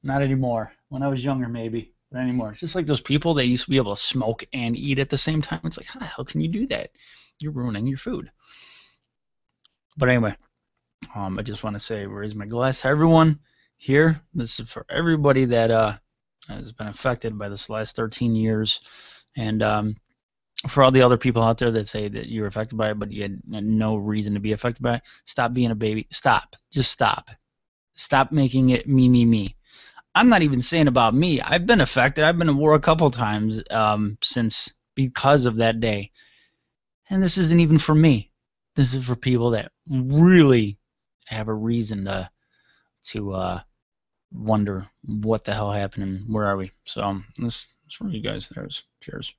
not anymore. When I was younger, maybe, but anymore. It's just like those people that used to be able to smoke and eat at the same time. It's like, how the hell can you do that? You're ruining your food. But anyway, I just want to say, raise my glass to everyone here. This is for everybody that has been affected by this last 13 years, and for all the other people out there that say that you're affected by it, but you had no reason to be affected by it, stop being a baby. Stop. Just stop. Stop making it me, me, me. I'm not even saying about me. I've been affected. I've been to war a couple times because of that day. And this isn't even for me. This is for people that really have a reason to wonder what the hell happened and where are we. So this is for you guys. Cheers.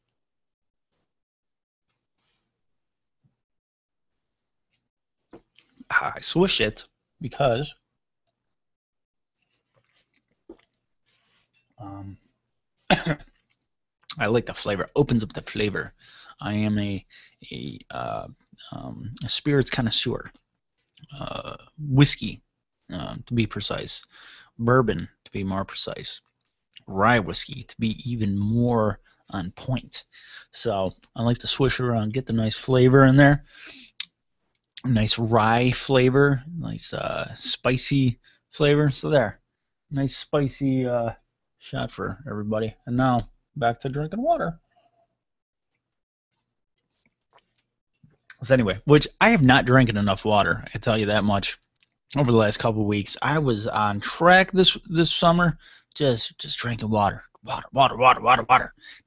I swish it because I like the flavor. It opens up the flavor. I am a spirits connoisseur. Whiskey to be precise. Bourbon, to be more precise. Rye whiskey, to be even more on point. So I like to swish it around, get the nice flavor in there. Nice rye flavor, nice spicy flavor. So there, nice spicy shot for everybody. And now back to drinking water. So anyway, which I have not drinking enough water, I can tell you that much. Over the last couple of weeks, I was on track this summer, just drinking water.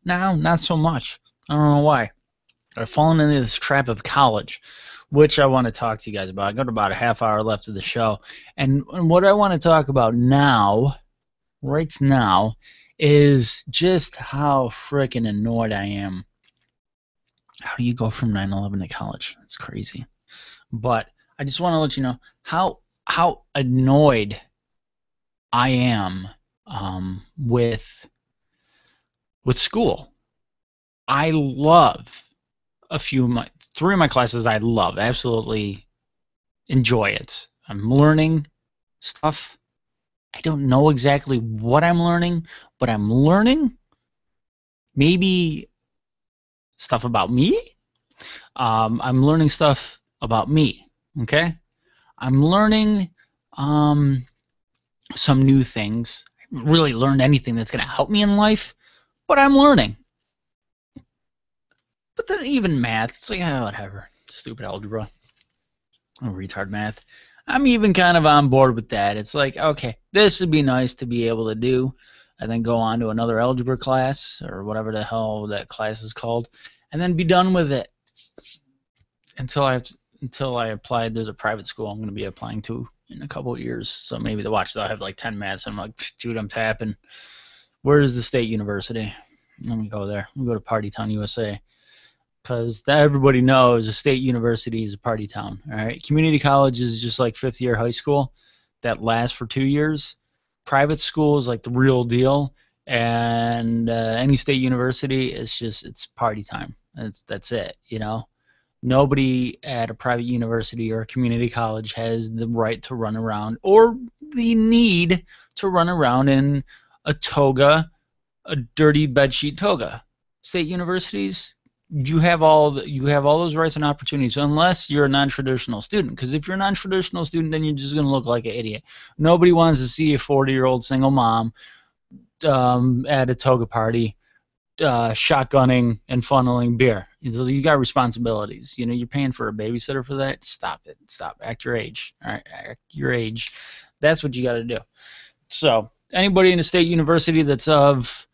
Now, not so much. I don't know why. I've fallen into this trap of college, which I want to talk to you guys about. I got about a half hour left of the show. And what I want to talk about now, right now, is just how freaking annoyed I am. How do you go from 9/11 to college? That's crazy. But I just want to let you know how annoyed I am with school. I love three of my classes. I love, absolutely enjoy it. I'm learning stuff. I don't know exactly what I'm learning, but I'm learning maybe stuff about me. I'm learning stuff about me. Okay, I'm learning some new things. I haven't really learned anything that's going to help me in life, but I'm learning. But then even math, it's like, whatever. Stupid algebra. Retard math. I'm even kind of on board with that. It's like, okay, this would be nice to be able to do, and then go on to another algebra class, or whatever the hell that class is called, and then be done with it. Until I applied, there's a private school I'm going to be applying to in a couple of years. So maybe they'll have like 10 maths, and I'm like, dude, I'm tapping. Where is the state university? Let me go there. Let me go to Party Town, USA. Because everybody knows a state university is a party town. All right, community college is just like fifth year high school that lasts for 2 years. Private school is like the real deal, and any state university is it's party time. That's it. You know, nobody at a private university or a community college has the right to run around or the need to run around in a toga, a dirty bedsheet toga. State universities, you have all those rights and opportunities, unless you're a non-traditional student. Because if you're a non-traditional student, then you're just going to look like an idiot. Nobody wants to see a 40-year-old single mom at a toga party shotgunning and funneling beer. So you got responsibilities. You know, you're paying for a babysitter for that. Stop it. Stop. Act your age. All right, act your age. That's what you got to do. So anybody in a state university that's of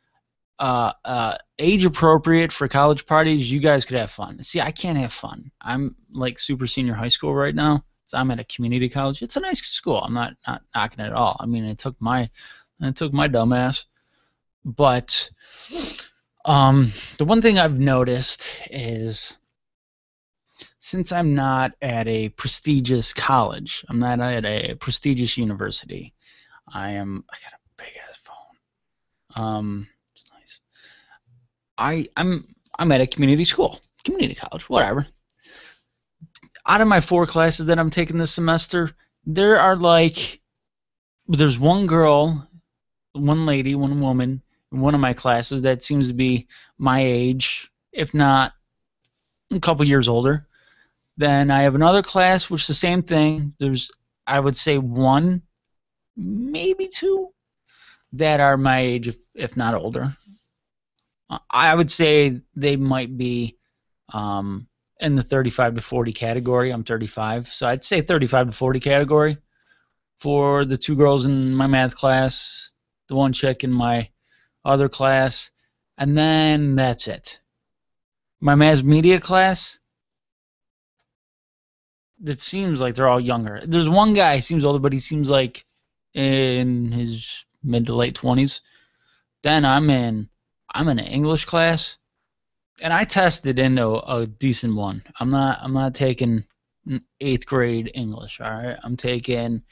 age appropriate for college parties, you guys could have fun. See, I can't have fun. I'm like super senior high school right now, so I'm at a community college. It's a nice school. I'm not knocking it at all. I mean, it took my dumb ass. But the one thing I've noticed is, since I'm not at a prestigious college, I'm not at a prestigious university. I got a big ass phone. It's nice. I'm at a community school, community college, whatever. Out of my 4 classes that I'm taking this semester, there's one girl, one lady, one woman in one of my classes that seems to be my age, if not a couple years older. Then I have another class which is the same thing. There's, I would say, 1, maybe 2 that are my age, if not older. I would say they might be in the 35 to 40 category. I'm 35, so I'd say 35 to 40 category for the 2 girls in my math class, the 1 chick in my other class, and then that's it. My mass media class, it seems like they're all younger. There's one guy, he seems older, but he seems like in his mid to late 20s. Then I'm in an English class, and I tested into a decent one. I'm not taking 8th grade English, all right? I'm taking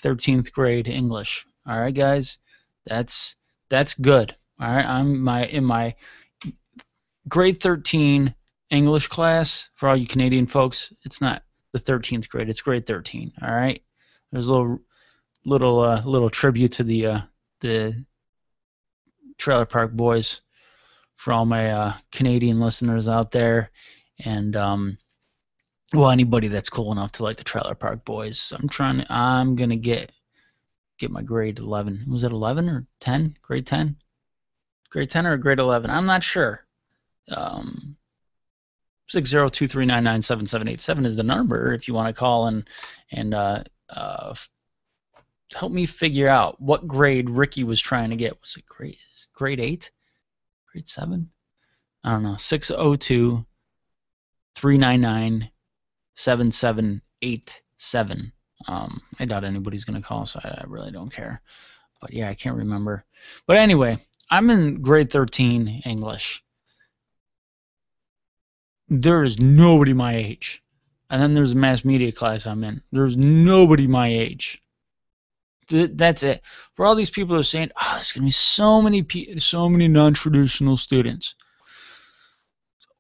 13th grade English. All right, guys? That's good. All right? I'm in my grade 13 English class. For all you Canadian folks, it's not the 13th grade, it's grade 13, all right? There's a little little tribute to the Trailer Park Boys for all my Canadian listeners out there, and well, anybody that's cool enough to like the Trailer Park Boys. I'm gonna get my grade 11. Was it 11 or 10? Grade 10? Grade 10 or grade 11? I'm not sure. 602-399-7787 is the number if you want to call and help me figure out what grade Ricky was trying to get. Was it grade 8? Grade 7? I don't know. 602-399-7787. I doubt anybody's going to call, so I really don't care. But yeah, I can't remember. But anyway, I'm in grade 13 English. There is nobody my age. And then there's a mass media class I'm in. There's nobody my age. That's it. For all these people who are saying, oh, there's going to be so many non-traditional students.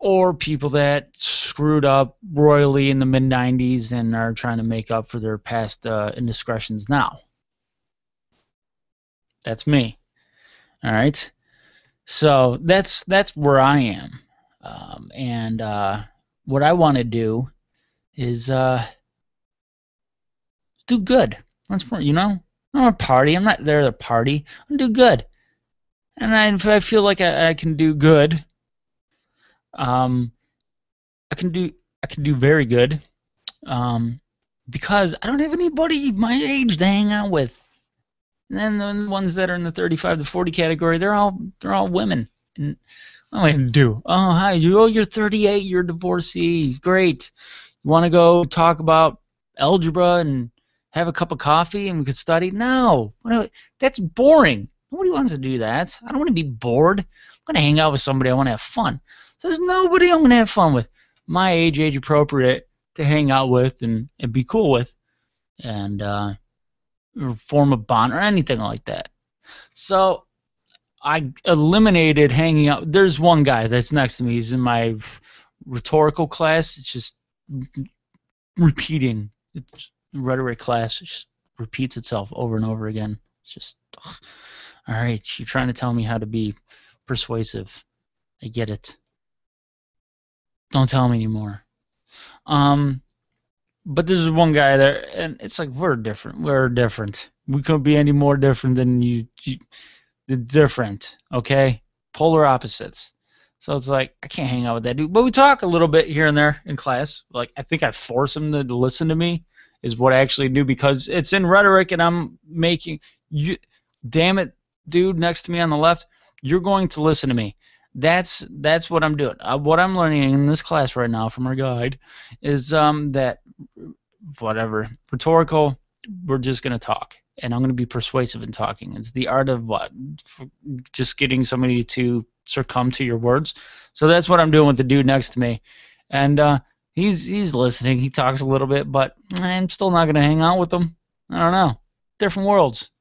Or people that screwed up royally in the mid-90s and are trying to make up for their past indiscretions now. That's me. All right? So that's where I am. And what I want to do is do good. That's for, you know? I don't want to party. I'm not there to party. I do good. And if I feel like I can do good, I can do very good, because I don't have anybody my age to hang out with. And then the ones that are in the 35 to 40 category, they're all women. And what am I gonna do? Oh, hi, you're 38, you're a divorcee. Great. You want to go talk about algebra and have a cup of coffee and we could study? No, that's boring. Nobody wants to do that. I don't want to be bored. I'm gonna hang out with somebody. I want to have fun. So there's nobody I'm going to have fun with. My age appropriate to hang out with and be cool with and form a bond or anything like that. So I eliminated hanging out. There's one guy that's next to me. He's in my rhetorical class. It's just repeating. It's rhetoric class. It just repeats itself over and over again. It's just, ugh. All right, you're trying to tell me how to be persuasive. I get it. Don't tell me anymore. But there's one guy there, and it's like, we're different. We're different. We couldn't be any more different than you. They're different, okay? Polar opposites. So it's like, I can't hang out with that dude. But we talk a little bit here and there in class. Like, I think I force him to listen to me is what I actually do, because it's in rhetoric and I'm making you. Damn it, dude next to me on the left, you're going to listen to me. That's what I'm doing. What I'm learning in this class right now from our guide is that whatever rhetorical, we're just gonna talk, and I'm gonna be persuasive in talking. It's the art of what, just getting somebody to succumb to your words. So that's what I'm doing with the dude next to me, and he's listening. He talks a little bit, but I'm still not gonna hang out with him. I don't know, different worlds.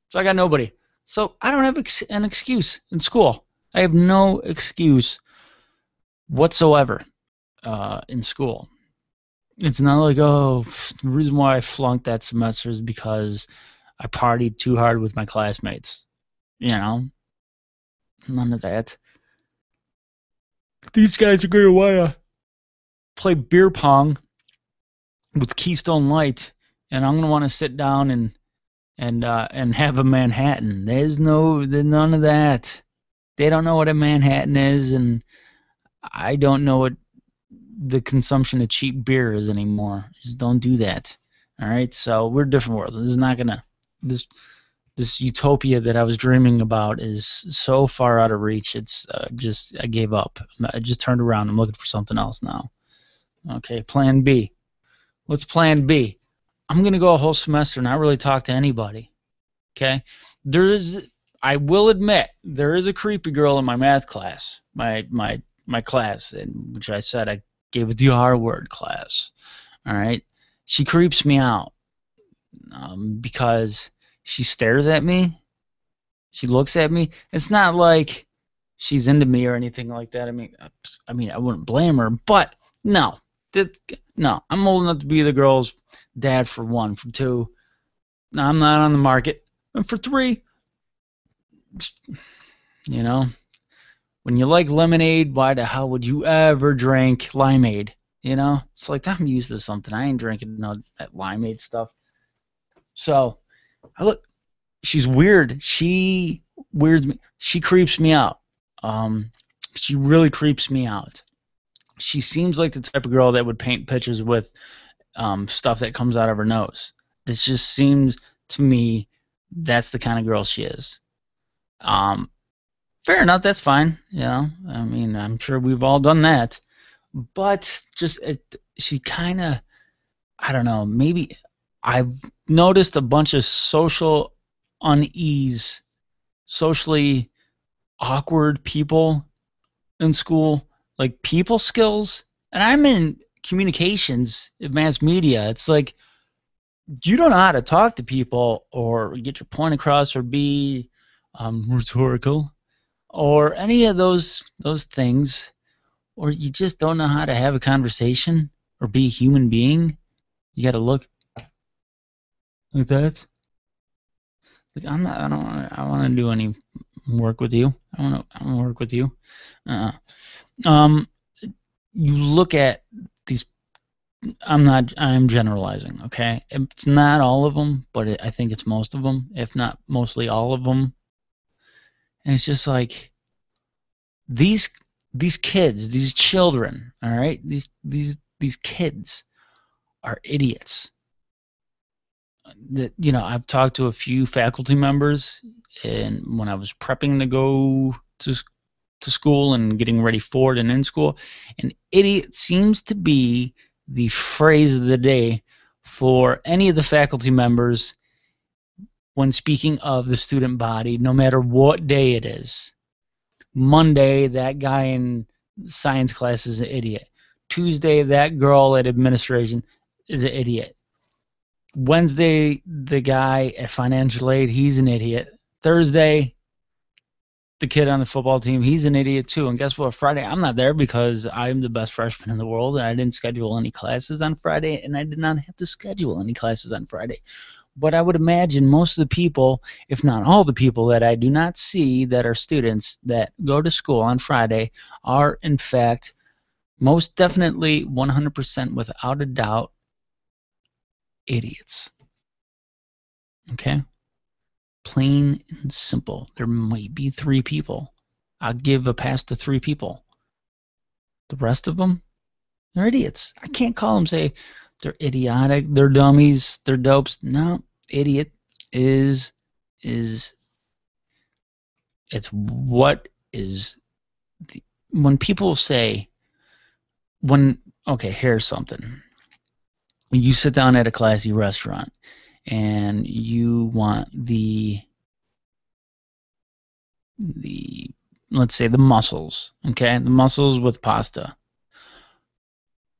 So I got nobody. So I don't have an excuse in school. I have no excuse whatsoever in school. It's not like, oh, the reason why I flunked that semester is because I partied too hard with my classmates. You know? None of that. These guys are going to want to play beer pong with Keystone Light, and I'm going to want to sit down and have a Manhattan. There's none of that. They don't know what a Manhattan is, and I don't know what the consumption of cheap beer is anymore. Just don't do that. All right, so we're different worlds. This is not gonna this utopia that I was dreaming about is so far out of reach. It's I gave up. I just turned around. I'm looking for something else now. Okay, Plan B. What's Plan B? I'm gonna go a whole semester not really talk to anybody. Okay, I will admit there is a creepy girl in my math class, my class, in which I said I gave it the R word class. All right, she creeps me out because she stares at me, she looks at me. It's not like she's into me or anything like that. I mean, I wouldn't blame her, but no, I'm old enough to be the girl's dad for one, for two. I'm not on the market. And for $3, just, you know, when you like lemonade, why the hell would you ever drink limeade? You know, it's like, I'm used to something. I ain't drinking that limeade stuff. So, look, she's weird. She weirds me. She creeps me out. She really creeps me out. She seems like the type of girl that would paint pictures with stuff that comes out of her nose. This just seems to me that's the kind of girl she is. Fair enough, that's fine. You know, I mean, I'm sure we've all done that. But just she kind of, I don't know, maybe I've noticed a bunch of social unease, socially awkward people in school, like people skills. And I'm in communications, advanced media. It's like you don't know how to talk to people or get your point across or be rhetorical or any of those things, or you just don't know how to have a conversation or be a human being. You got to look like that. Like I don't want to do any work with you. I don't want to work with you. You look at these. I'm generalizing. Okay, it's not all of them, but I think it's most of them, if not mostly all of them. And it's just like these kids, these children. All right, these kids are idiots. That, you know, I've talked to a few faculty members, and when I was prepping to go to school and getting ready for it and in school, an idiot seems to be the phrase of the day for any of the faculty members when speaking of the student body, no matter what day it is. Monday, that guy in science class is an idiot. Tuesday, that girl at administration is an idiot. Wednesday, the guy at financial aid, he's an idiot. Thursday, the kid on the football team, he's an idiot too. And guess what? Friday, I'm not there because I'm the best freshman in the world, and I didn't schedule any classes on Friday, and I did not have to schedule any classes on Friday. But I would imagine most of the people, if not all the people that I do not see that are students that go to school on Friday are, in fact, most definitely 100% without a doubt, idiots. Okay? Plain and simple. There might be 3 people. I'll give a pass to 3 people. The rest of them, they're idiots. I can't call them, say, they're idiotic, they're dummies, they're dopes. No, idiot is it's what is the, when people say, okay, here's something. When you sit down at a classy restaurant and you want the let's say the mussels, okay, the mussels with pasta.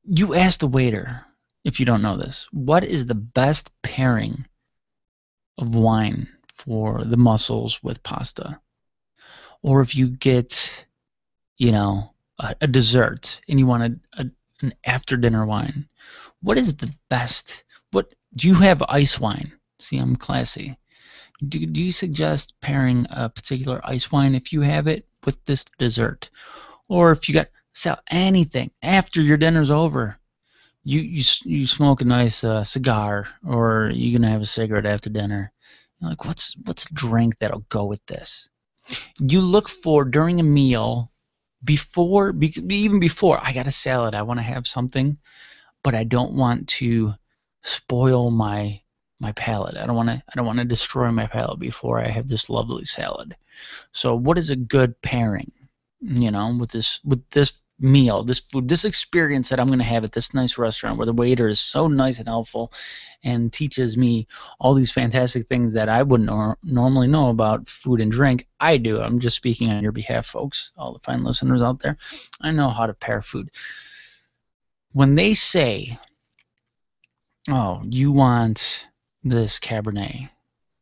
You ask the waiter, if you don't know this, what is the best pairing of wine for the mussels with pasta? Or if you get, you know, a dessert and you want an after dinner wine, what is the best? What do you have? Ice wine? See, I'm classy. Do you suggest pairing a particular ice wine if you have it with this dessert? Or if you got anything after your dinner's over, you smoke a nice cigar, or you're gonna have a cigarette after dinner. You're like, what's a drink that'll go with this? You look for during a meal, even before I got a salad, I want to have something, but I don't want to spoil my palate. I don't want to destroy my palate before I have this lovely salad. So what is a good pairing, you know, with this meal, this food, this experience that I'm going to have at this nice restaurant where the waiter is so nice and helpful and teaches me all these fantastic things that I wouldn't normally know about food and drink. I do. I'm just speaking on your behalf, folks, all the fine listeners out there. I know how to pair food. When they say, oh, you want this Cabernet,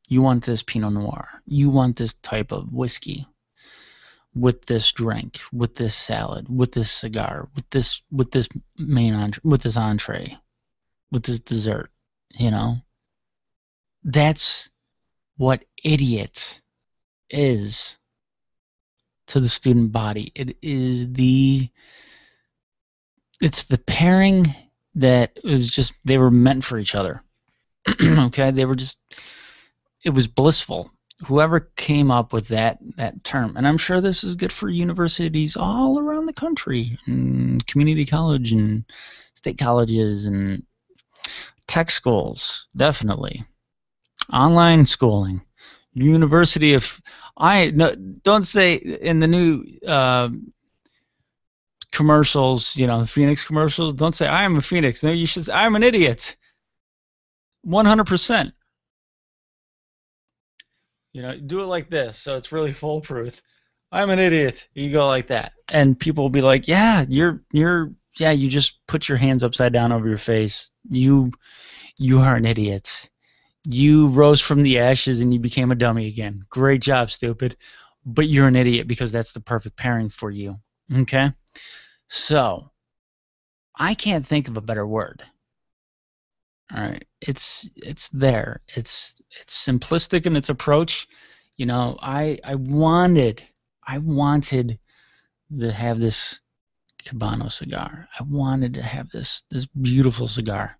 you want this Pinot Noir, you want this type of whiskey with this drink, with this salad, with this cigar, with this main entree, with this entree, with this dessert, you know, That's what idiot is to the student body. It's the pairing that they were meant for each other. Okay, it was blissful. Whoever came up with that term, and I'm sure this is good for universities all around the country, and community college and state colleges and tech schools, definitely. Online schooling, University of don't say in the new commercials, the Phoenix commercials. Don't say I am a Phoenix. No, you should say I'm an idiot. 100%. Do it like this, so it's really foolproof. I'm an idiot. You go like that, and people will be like, "Yeah, you just put your hands upside down over your face. You are an idiot. You rose from the ashes and you became a dummy again. Great job, stupid. But you're an idiot because that's the perfect pairing for you." Okay? So, I can't think of a better word. All right, it's there. It's simplistic in its approach. I wanted to have this Cabano cigar. I wanted to have this beautiful cigar.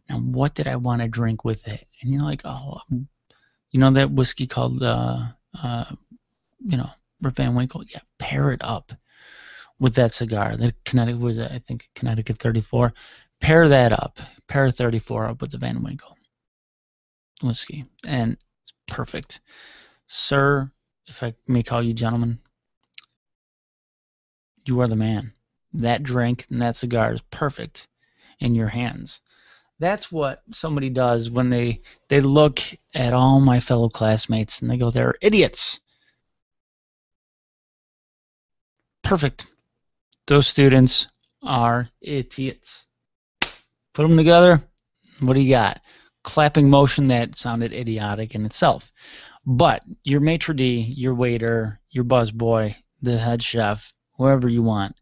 Now, what did I want to drink with it? And you're like, that whiskey called Rip Van Winkle. Yeah, pair it up with that cigar. That Connecticut was, I think, Connecticut 34. Pair that up. Pair 34 up with the Van Winkle whiskey, and it's perfect. Sir, if I may call you gentlemen, you are the man. That drink and that cigar is perfect in your hands. That's what somebody does when they look at all my fellow classmates and they go, they're idiots. Perfect. Those students are idiots. Put them together, what do you got? Clapping motion that sounded idiotic in itself. But your maitre d', your waiter, your busboy, the head chef, whoever you want,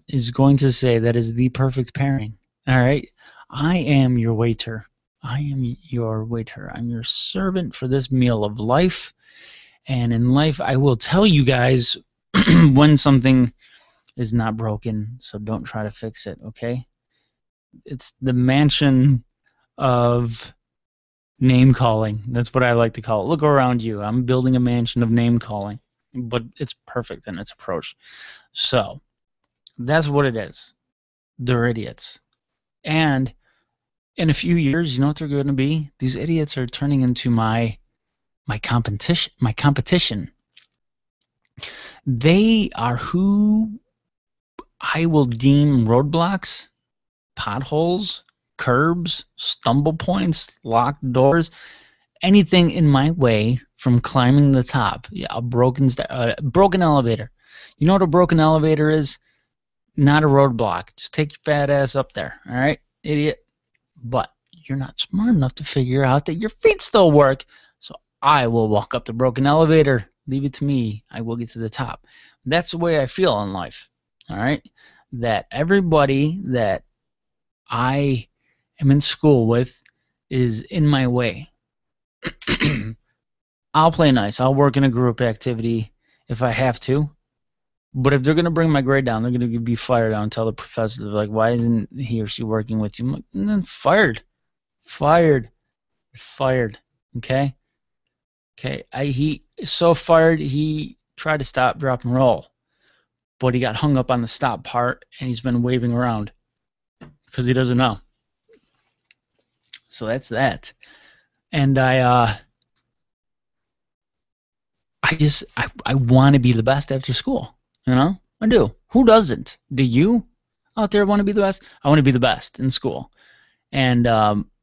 is going to say that is the perfect pairing. All right? I am your waiter. I am your waiter. I'm your servant for this meal of life. And in life, I will tell you guys when something is not broken, so don't try to fix it, okay? It's the mansion of name calling. That's what I like to call it. Look around you. I'm building a mansion of name calling, but it's perfect in its approach. So that's what it is. They're idiots. And in a few years, you know what they're going to be? These idiots are turning into my competition. They are who I will deem roadblocks, potholes, curbs, stumble points, locked doors, anything in my way from climbing the top. Yeah, a broken elevator. You know what a broken elevator is? Not a roadblock. Just take your fat ass up there, all right, idiot? But you're not smart enough to figure out that your feet still work, so I will walk up the broken elevator. Leave it to me. I will get to the top. That's the way I feel in life, all right? That everybody that I am in school with is in my way. I'll play nice. I'll work in a group activity if I have to. But if they're going to bring my grade down, they're going to be fired out and tell the professors, like, why isn't he or she working with you? I'm like, and then fired. Okay? Okay. He is so fired, he tried to stop, drop, and roll. But he got hung up on the stop part, and he's been waving around because he doesn't know. So that's that. And I want to be the best after school. I do. Who doesn't? Do you out there want to be the best? I want to be the best in school. And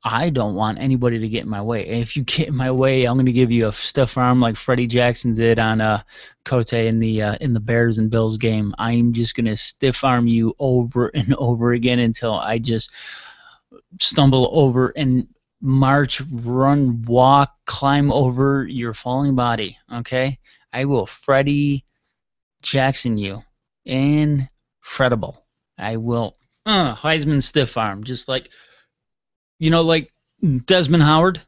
I don't want anybody to get in my way. If you get in my way, I'm going to give you a stiff arm like Freddie Jackson did on Cote in the Bears and Bills game. I'm just going to stiff arm you over and over again until I just stumble over and march, run, walk, climb over your falling body, okay? I will Freddie Jackson you. Incredible. I will Heisman stiff arm, just like, like Desmond Howard.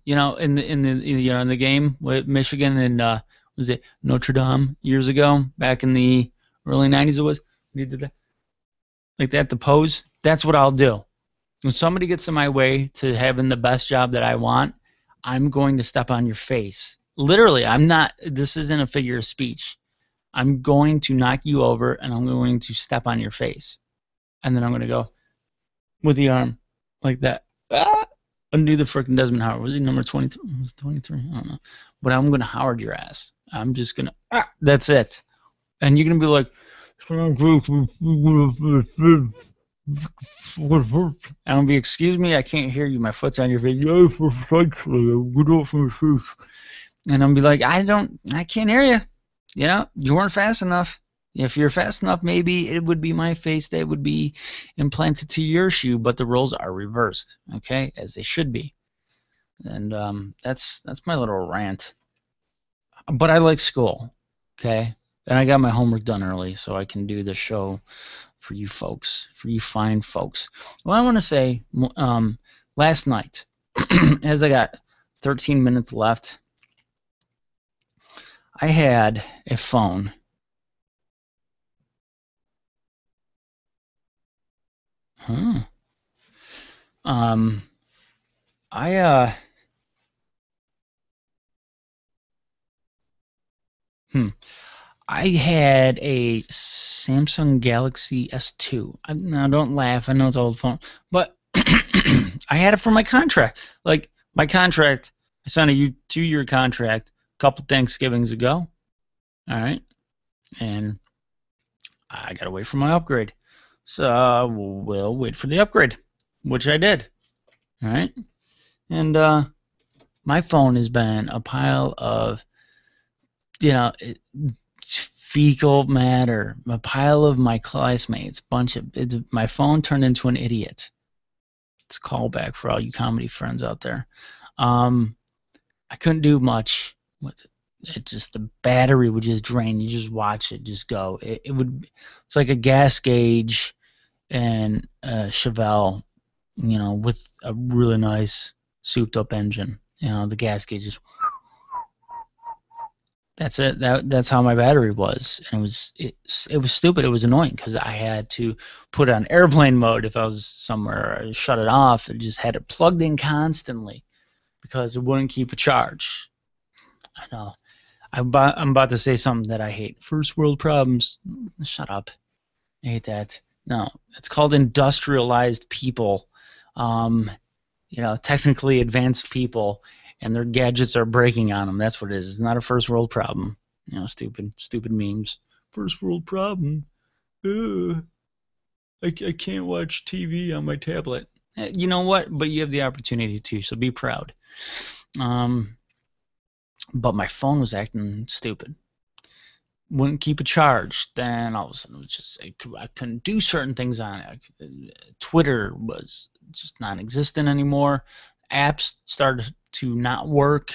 you know, in the game with Michigan and was it Notre Dame years ago, back in the early 90s it was. You did that like that, the pose. That's what I'll do. When somebody gets in my way to having the best job that I want, I'm going to step on your face. Literally, I'm not. This isn't a figure of speech. I'm going to knock you over and I'm going to step on your face, and then I'm going to go with the arm like that. Undo the frickin' Desmond Howard. Was he number 22? Was it 23? I don't know. But I'm going to Howard your ass. I'm just going to, that's it. And you're going to be like, and I'll be, excuse me, I can't hear you. My foot's on your face. And I'll be like, I can't hear you. You know, you weren't fast enough. If you're fast enough, maybe it would be my face that would be implanted to your shoe, but the roles are reversed, okay, as they should be. And that's my little rant. But I like school, okay? And I got my homework done early, so I can do the show for you folks, for you fine folks. Well, I want to say, last night, as I got 13 minutes left, I had a phone. I had a Samsung Galaxy S2. Now, don't laugh. I know it's an old phone. But I had it for my contract. Like, my contract, I signed a 2-year contract a couple Thanksgivings ago. All right? And I got to wait for my upgrade. So we'll wait for the upgrade, which I did. All right? And my phone has been a pile of, fecal matter, a pile of my classmates, my phone turned into an idiot. It's a callback for all you comedy friends out there. I couldn't do much with it. It just, the battery would just drain. You just watch it just go. It's like a gas gauge and a Chevelle, with a really nice souped up engine. The gas gauge just, that's it. That's how my battery was, and it was stupid. It was annoying because I had to put it on airplane mode if I was somewhere. I shut it off. I just had it plugged in constantly because it wouldn't keep a charge. I know. I'm about to say something that I hate. First world problems. Shut up. I hate that. No, it's called industrialized people. Technically advanced people. And their gadgets are breaking on them. That's what it is. It's not a first world problem. Stupid memes. First world problem. I can't watch TV on my tablet. You know what? But you have the opportunity to, so be proud. But my phone was acting stupid. Wouldn't keep a charge. Then all of a sudden it was just, I couldn't do certain things on it. Twitter was just non-existent anymore. Apps started to not work.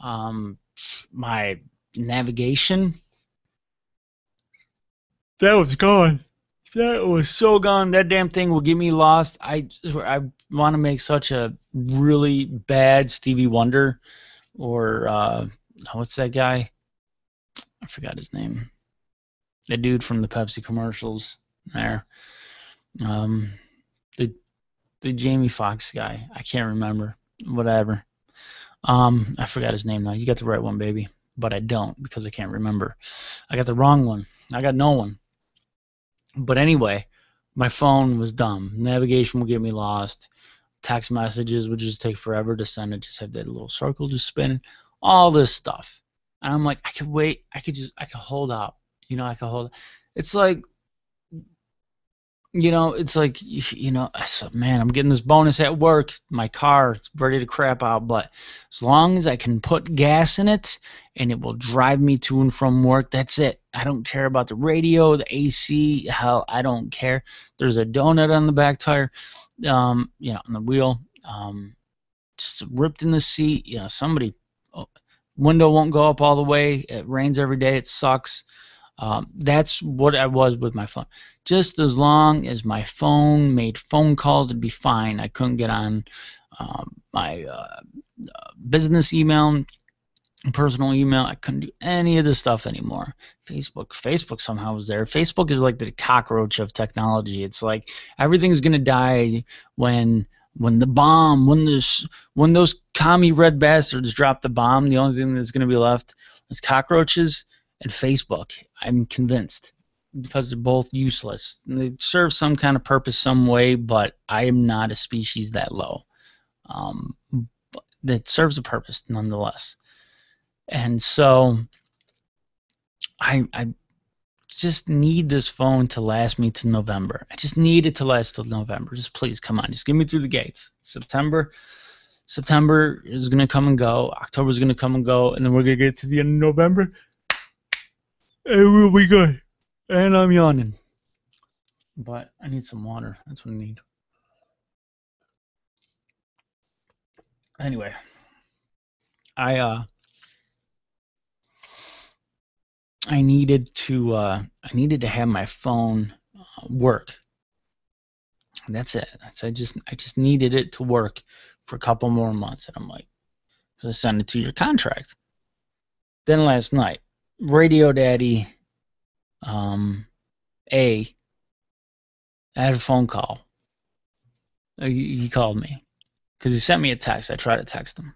My navigation, that was gone. That was so gone. That damn thing will get me lost. I want to make such a really bad Stevie Wonder, or what's that guy? I forgot his name. The dude from the Pepsi commercials. There. The Jamie Foxx guy. I can't remember. Whatever. I forgot his name now. You got the right one, baby. But I don't because I can't remember. I got the wrong one. I got no one. But anyway, my phone was dumb. Navigation would get me lost. Text messages would just take forever to send. It just have that little circle just spinning. All this stuff. And I'm like, I could wait. I could hold out. I could hold. It's like, I said, man, I'm getting this bonus at work. My car, it's ready to crap out, but as long as I can put gas in it and it will drive me to and from work, that's it. I don't care about the radio, the AC, hell, I don't care. There's a donut on the back tire, on the wheel, just ripped in the seat. Somebody, window won't go up all the way. It rains every day. It sucks. That's what I was with my phone. Just as long as my phone made phone calls, it'd be fine. I couldn't get on my business email, personal email. I couldn't do any of this stuff anymore. Facebook somehow was there. Facebook is like the cockroach of technology. It's like everything's gonna die when the bomb, when those commie red bastards drop the bomb. The only thing that's gonna be left is cockroaches and Facebook. I'm convinced, because they're both useless. They serve some kind of purpose some way, but I am not a species that low. That serves a purpose nonetheless. And so I just need this phone to last me to November. I just need it to last till November. Just please, come on, just get me through the gates. September is gonna come and go. October is gonna come and go, and then we're gonna get to the end of November, and we'll be good. And I'm yawning, but I need some water. That's what I need. Anyway, I needed to have my phone work. That's it. I just needed it to work for a couple more months, and I'm like, so send it to your contract. Then last night, Radio Daddy I had a phone call. He called me because he sent me a text. I tried to text him,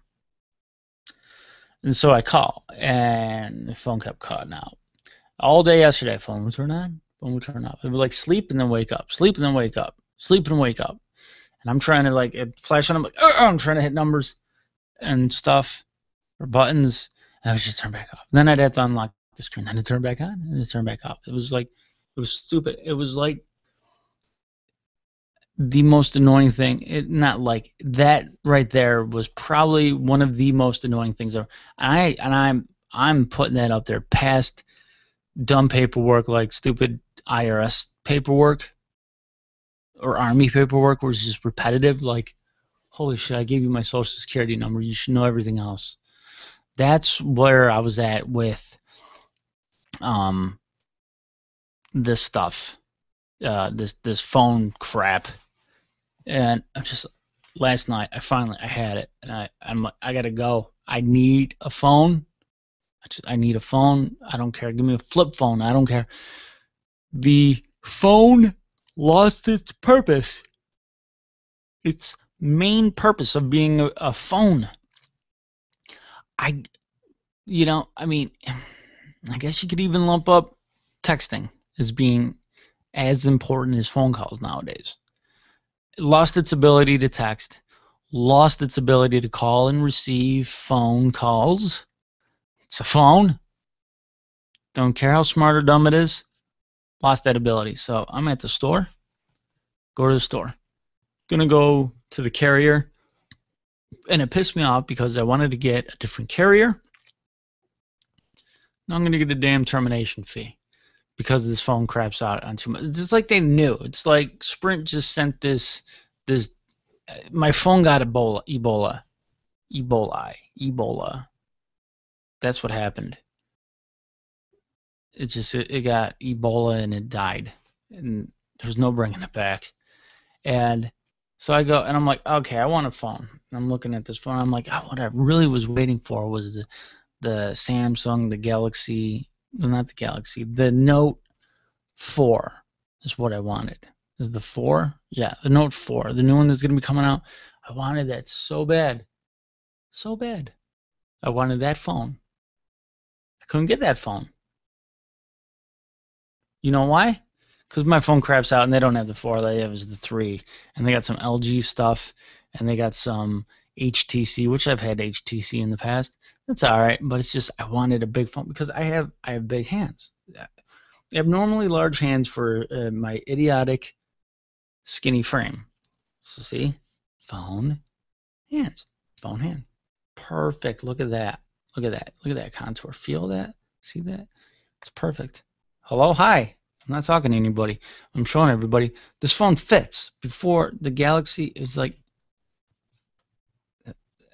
and so I call, and the phone kept cutting out. All day yesterday, phone would turn on, phone would turn off. It would like sleep and then wake up, sleep and then wake up, sleep and wake up. And I'm trying to like flash on. I'm like, I'm trying to hit numbers and stuff or buttons, and I would just turn back off. And then I'd have to unlock the screen, and it turn back on, and it turn back off. It was stupid. It was like the most annoying thing. Not like that right there was probably one of the most annoying things ever. I'm putting that up there past dumb paperwork like stupid IRS paperwork or Army paperwork where it's just repetitive, like, holy shit, I gave you my social security number, you should know everything else. That's where I was at with this stuff, this phone crap. And I'm just, last night I had it, and I'm like, I gotta go. I need a phone. I need a phone. I don't care. Give me a flip phone. I don't care. The phone lost its purpose. Its main purpose of being a phone. I guess you could even lump up texting as being as important as phone calls nowadays. It lost its ability to text, lost its ability to call and receive phone calls. It's a phone. Don't care how smart or dumb it is. Lost that ability. So I'm at the store. Go to the store. Gonna go to the carrier. And it pissed me off because I wanted to get a different carrier. Now I'm gonna get a damn termination fee because this phone craps out on too much. It's just like they knew. It's like Sprint just sent this. My phone got Ebola. That's what happened. It got Ebola and it died, and there's no bringing it back. And so I go and I'm like, okay, I want a phone. And I'm looking at this phone. I'm like, what I really was waiting for was the Samsung, the Galaxy, well, not the Galaxy, the Note 4 is what I wanted. Is the 4? Yeah, the Note 4, the new one that's gonna be coming out. I wanted that so bad, so bad. I wanted that phone. I couldn't get that phone. You know why? Because my phone craps out and they don't have the 4, they have the 3. And they got some LG stuff, and they got some HTC, which I've had HTC in the past. That's alright, but it's just I wanted a big phone because I have big hands. Abnormally large hands for my idiotic skinny frame. So see? Phone, hands. Phone, hand. Perfect. Look at that. Look at that. Look at that contour. Feel that? See that? It's perfect. Hello? Hi. I'm not talking to anybody. I'm showing everybody. This phone fits. Before the Galaxy, it was like,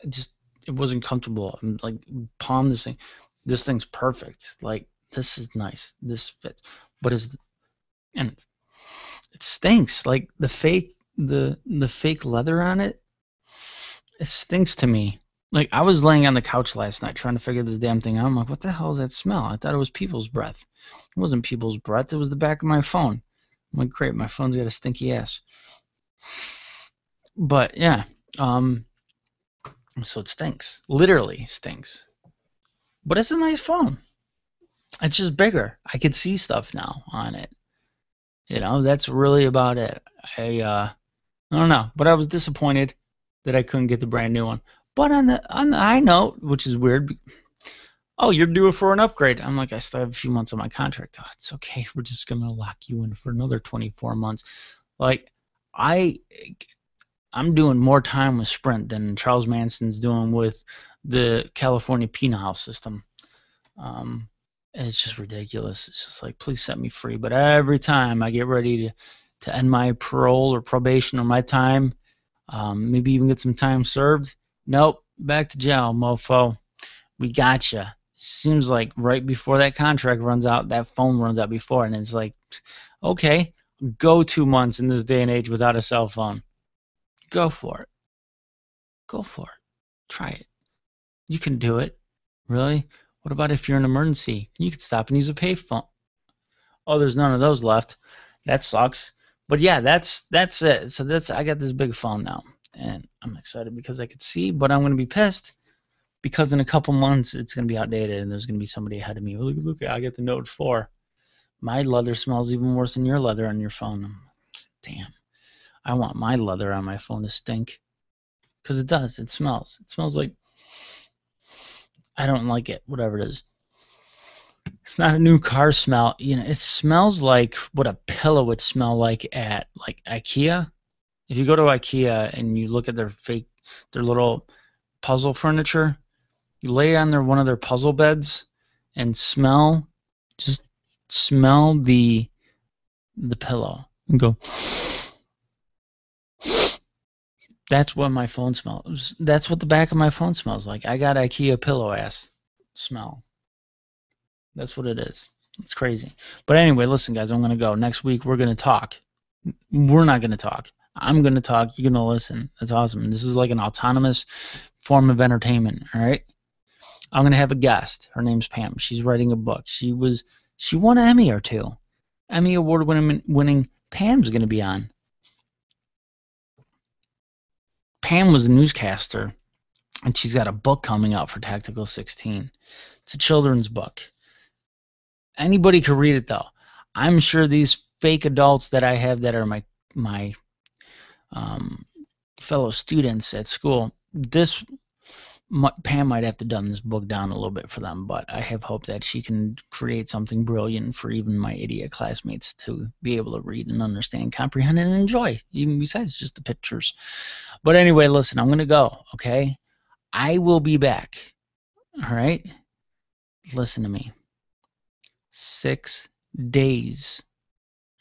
it wasn't comfortable. I'm like, palm this thing. This thing's perfect. Like, this is nice. This fits. But and it stinks. Like the fake leather on it. It stinks to me. Like I was laying on the couch last night trying to figure this damn thing out. I'm like, what the hell is that smell? I thought it was people's breath. It wasn't people's breath. It was the back of my phone. I'm like, great, my phone's got a stinky ass. But yeah, so it stinks. Literally stinks. But it's a nice phone. It's just bigger. I could see stuff now on it. You know, that's really about it. I don't know, but I was disappointed that I couldn't get the brand new one. But on the high note, which is weird, oh, you're due for an upgrade. I'm like, I still have a few months on my contract. Oh, it's okay. We're just gonna lock you in for another 24 months. Like, I'm doing more time with Sprint than Charles Manson's doing with the California penal house system. It's just ridiculous. It's just like, please set me free. But every time I get ready to end my parole or probation or my time, maybe even get some time served, nope, back to jail, mofo. We gotcha. Seems like right before that contract runs out, that phone runs out before, and it's like, okay, go 2 months in this day and age without a cell phone. Go for it. Go for it. Try it. You can do it. Really? What about if you're in an emergency? You could stop and use a payphone. Oh, there's none of those left. That sucks. But yeah, that's it. So I got this big phone now, and I'm excited because I could see, but I'm going to be pissed because in a couple months it's going to be outdated and there's going to be somebody ahead of me. Look, I got the Note 4. My leather smells even worse than your leather on your phone. Damn. I want my leather on my phone to stink. Because it does. It smells. It smells like... I don't like it. Whatever it is. It's not a new car smell. You know, it smells like what a pillow would smell like at like IKEA. If you go to IKEA and you look at their little puzzle furniture, you lay on one of their puzzle beds and just smell the pillow and go... That's what my phone smells. That's what the back of my phone smells like. I got IKEA pillow ass smell. That's what it is. It's crazy. But anyway, listen, guys, I'm going to go. Next week, we're going to talk. We're not going to talk. I'm going to talk. You're going to listen. That's awesome. This is like an autonomous form of entertainment, all right? I'm going to have a guest. Her name's Pam. She's writing a book. She won an Emmy or two. Emmy Award winning Pam's going to be on. Pam was a newscaster, and she's got a book coming out for Tactical 16. It's a children's book. Anybody could read it, though. I'm sure these fake adults that I have that are my fellow students at school, Pam might have to dumb this book down a little bit for them, but I have hope that she can create something brilliant for even my idiot classmates to be able to read and understand, comprehend, and enjoy, even besides just the pictures. But anyway, listen, I'm going to go, okay? I will be back, all right? Listen to me. 6 days,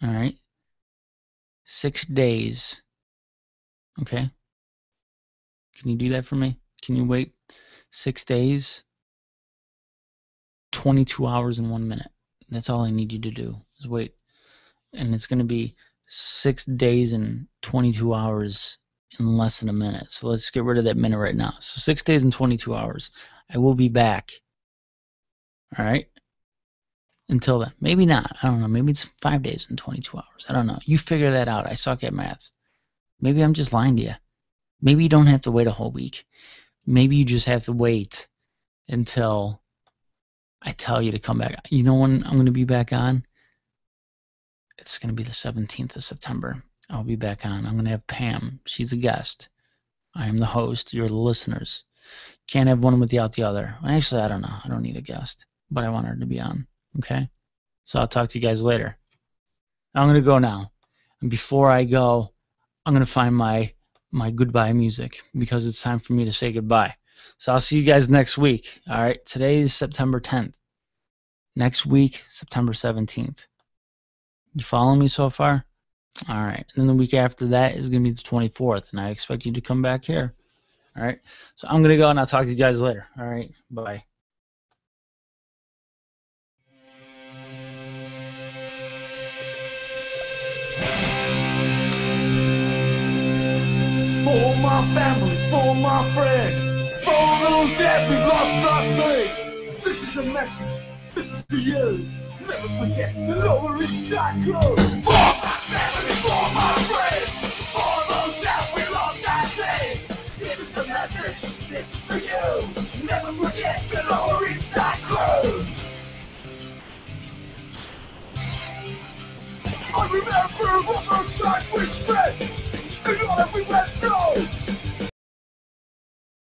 all right? 6 days, okay? Can you do that for me? Can you wait 6 days, 22 hours and 1 minute? That's all I need you to do is wait. And it's going to be 6 days and 22 hours in less than a minute. So let's get rid of that minute right now. So 6 days and 22 hours. I will be back. All right? Until then. Maybe not. I don't know. Maybe it's 5 days and 22 hours. I don't know. You figure that out. I suck at math. Maybe I'm just lying to you. Maybe you don't have to wait a whole week. Maybe you just have to wait until I tell you to come back. You know when I'm going to be back on? It's going to be the 17th of September. I'll be back on. I'm going to have Pam. She's a guest. I am the host. You're the listeners. Can't have one without the other. Actually, I don't know. I don't need a guest. But I want her to be on. Okay? So I'll talk to you guys later. I'm going to go now. And before I go, I'm going to find my goodbye music because it's time for me to say goodbye. So I'll see you guys next week. All right? Today is September 10th. Next week, September 17th. You follow me so far? All right. And then the week after that is going to be the 24th, and I expect you to come back here. All right? So I'm going to go, and I'll talk to you guys later. All right? Bye. my family, for my friends, for all those that we lost our say. This is a message, this is to you. Never forget the Lower East Side crew. For my family, for my friends, for all those that we lost our say. This is a message, this is for you. Never forget the Lower East Side crew. I remember all the times we spent, and all that we went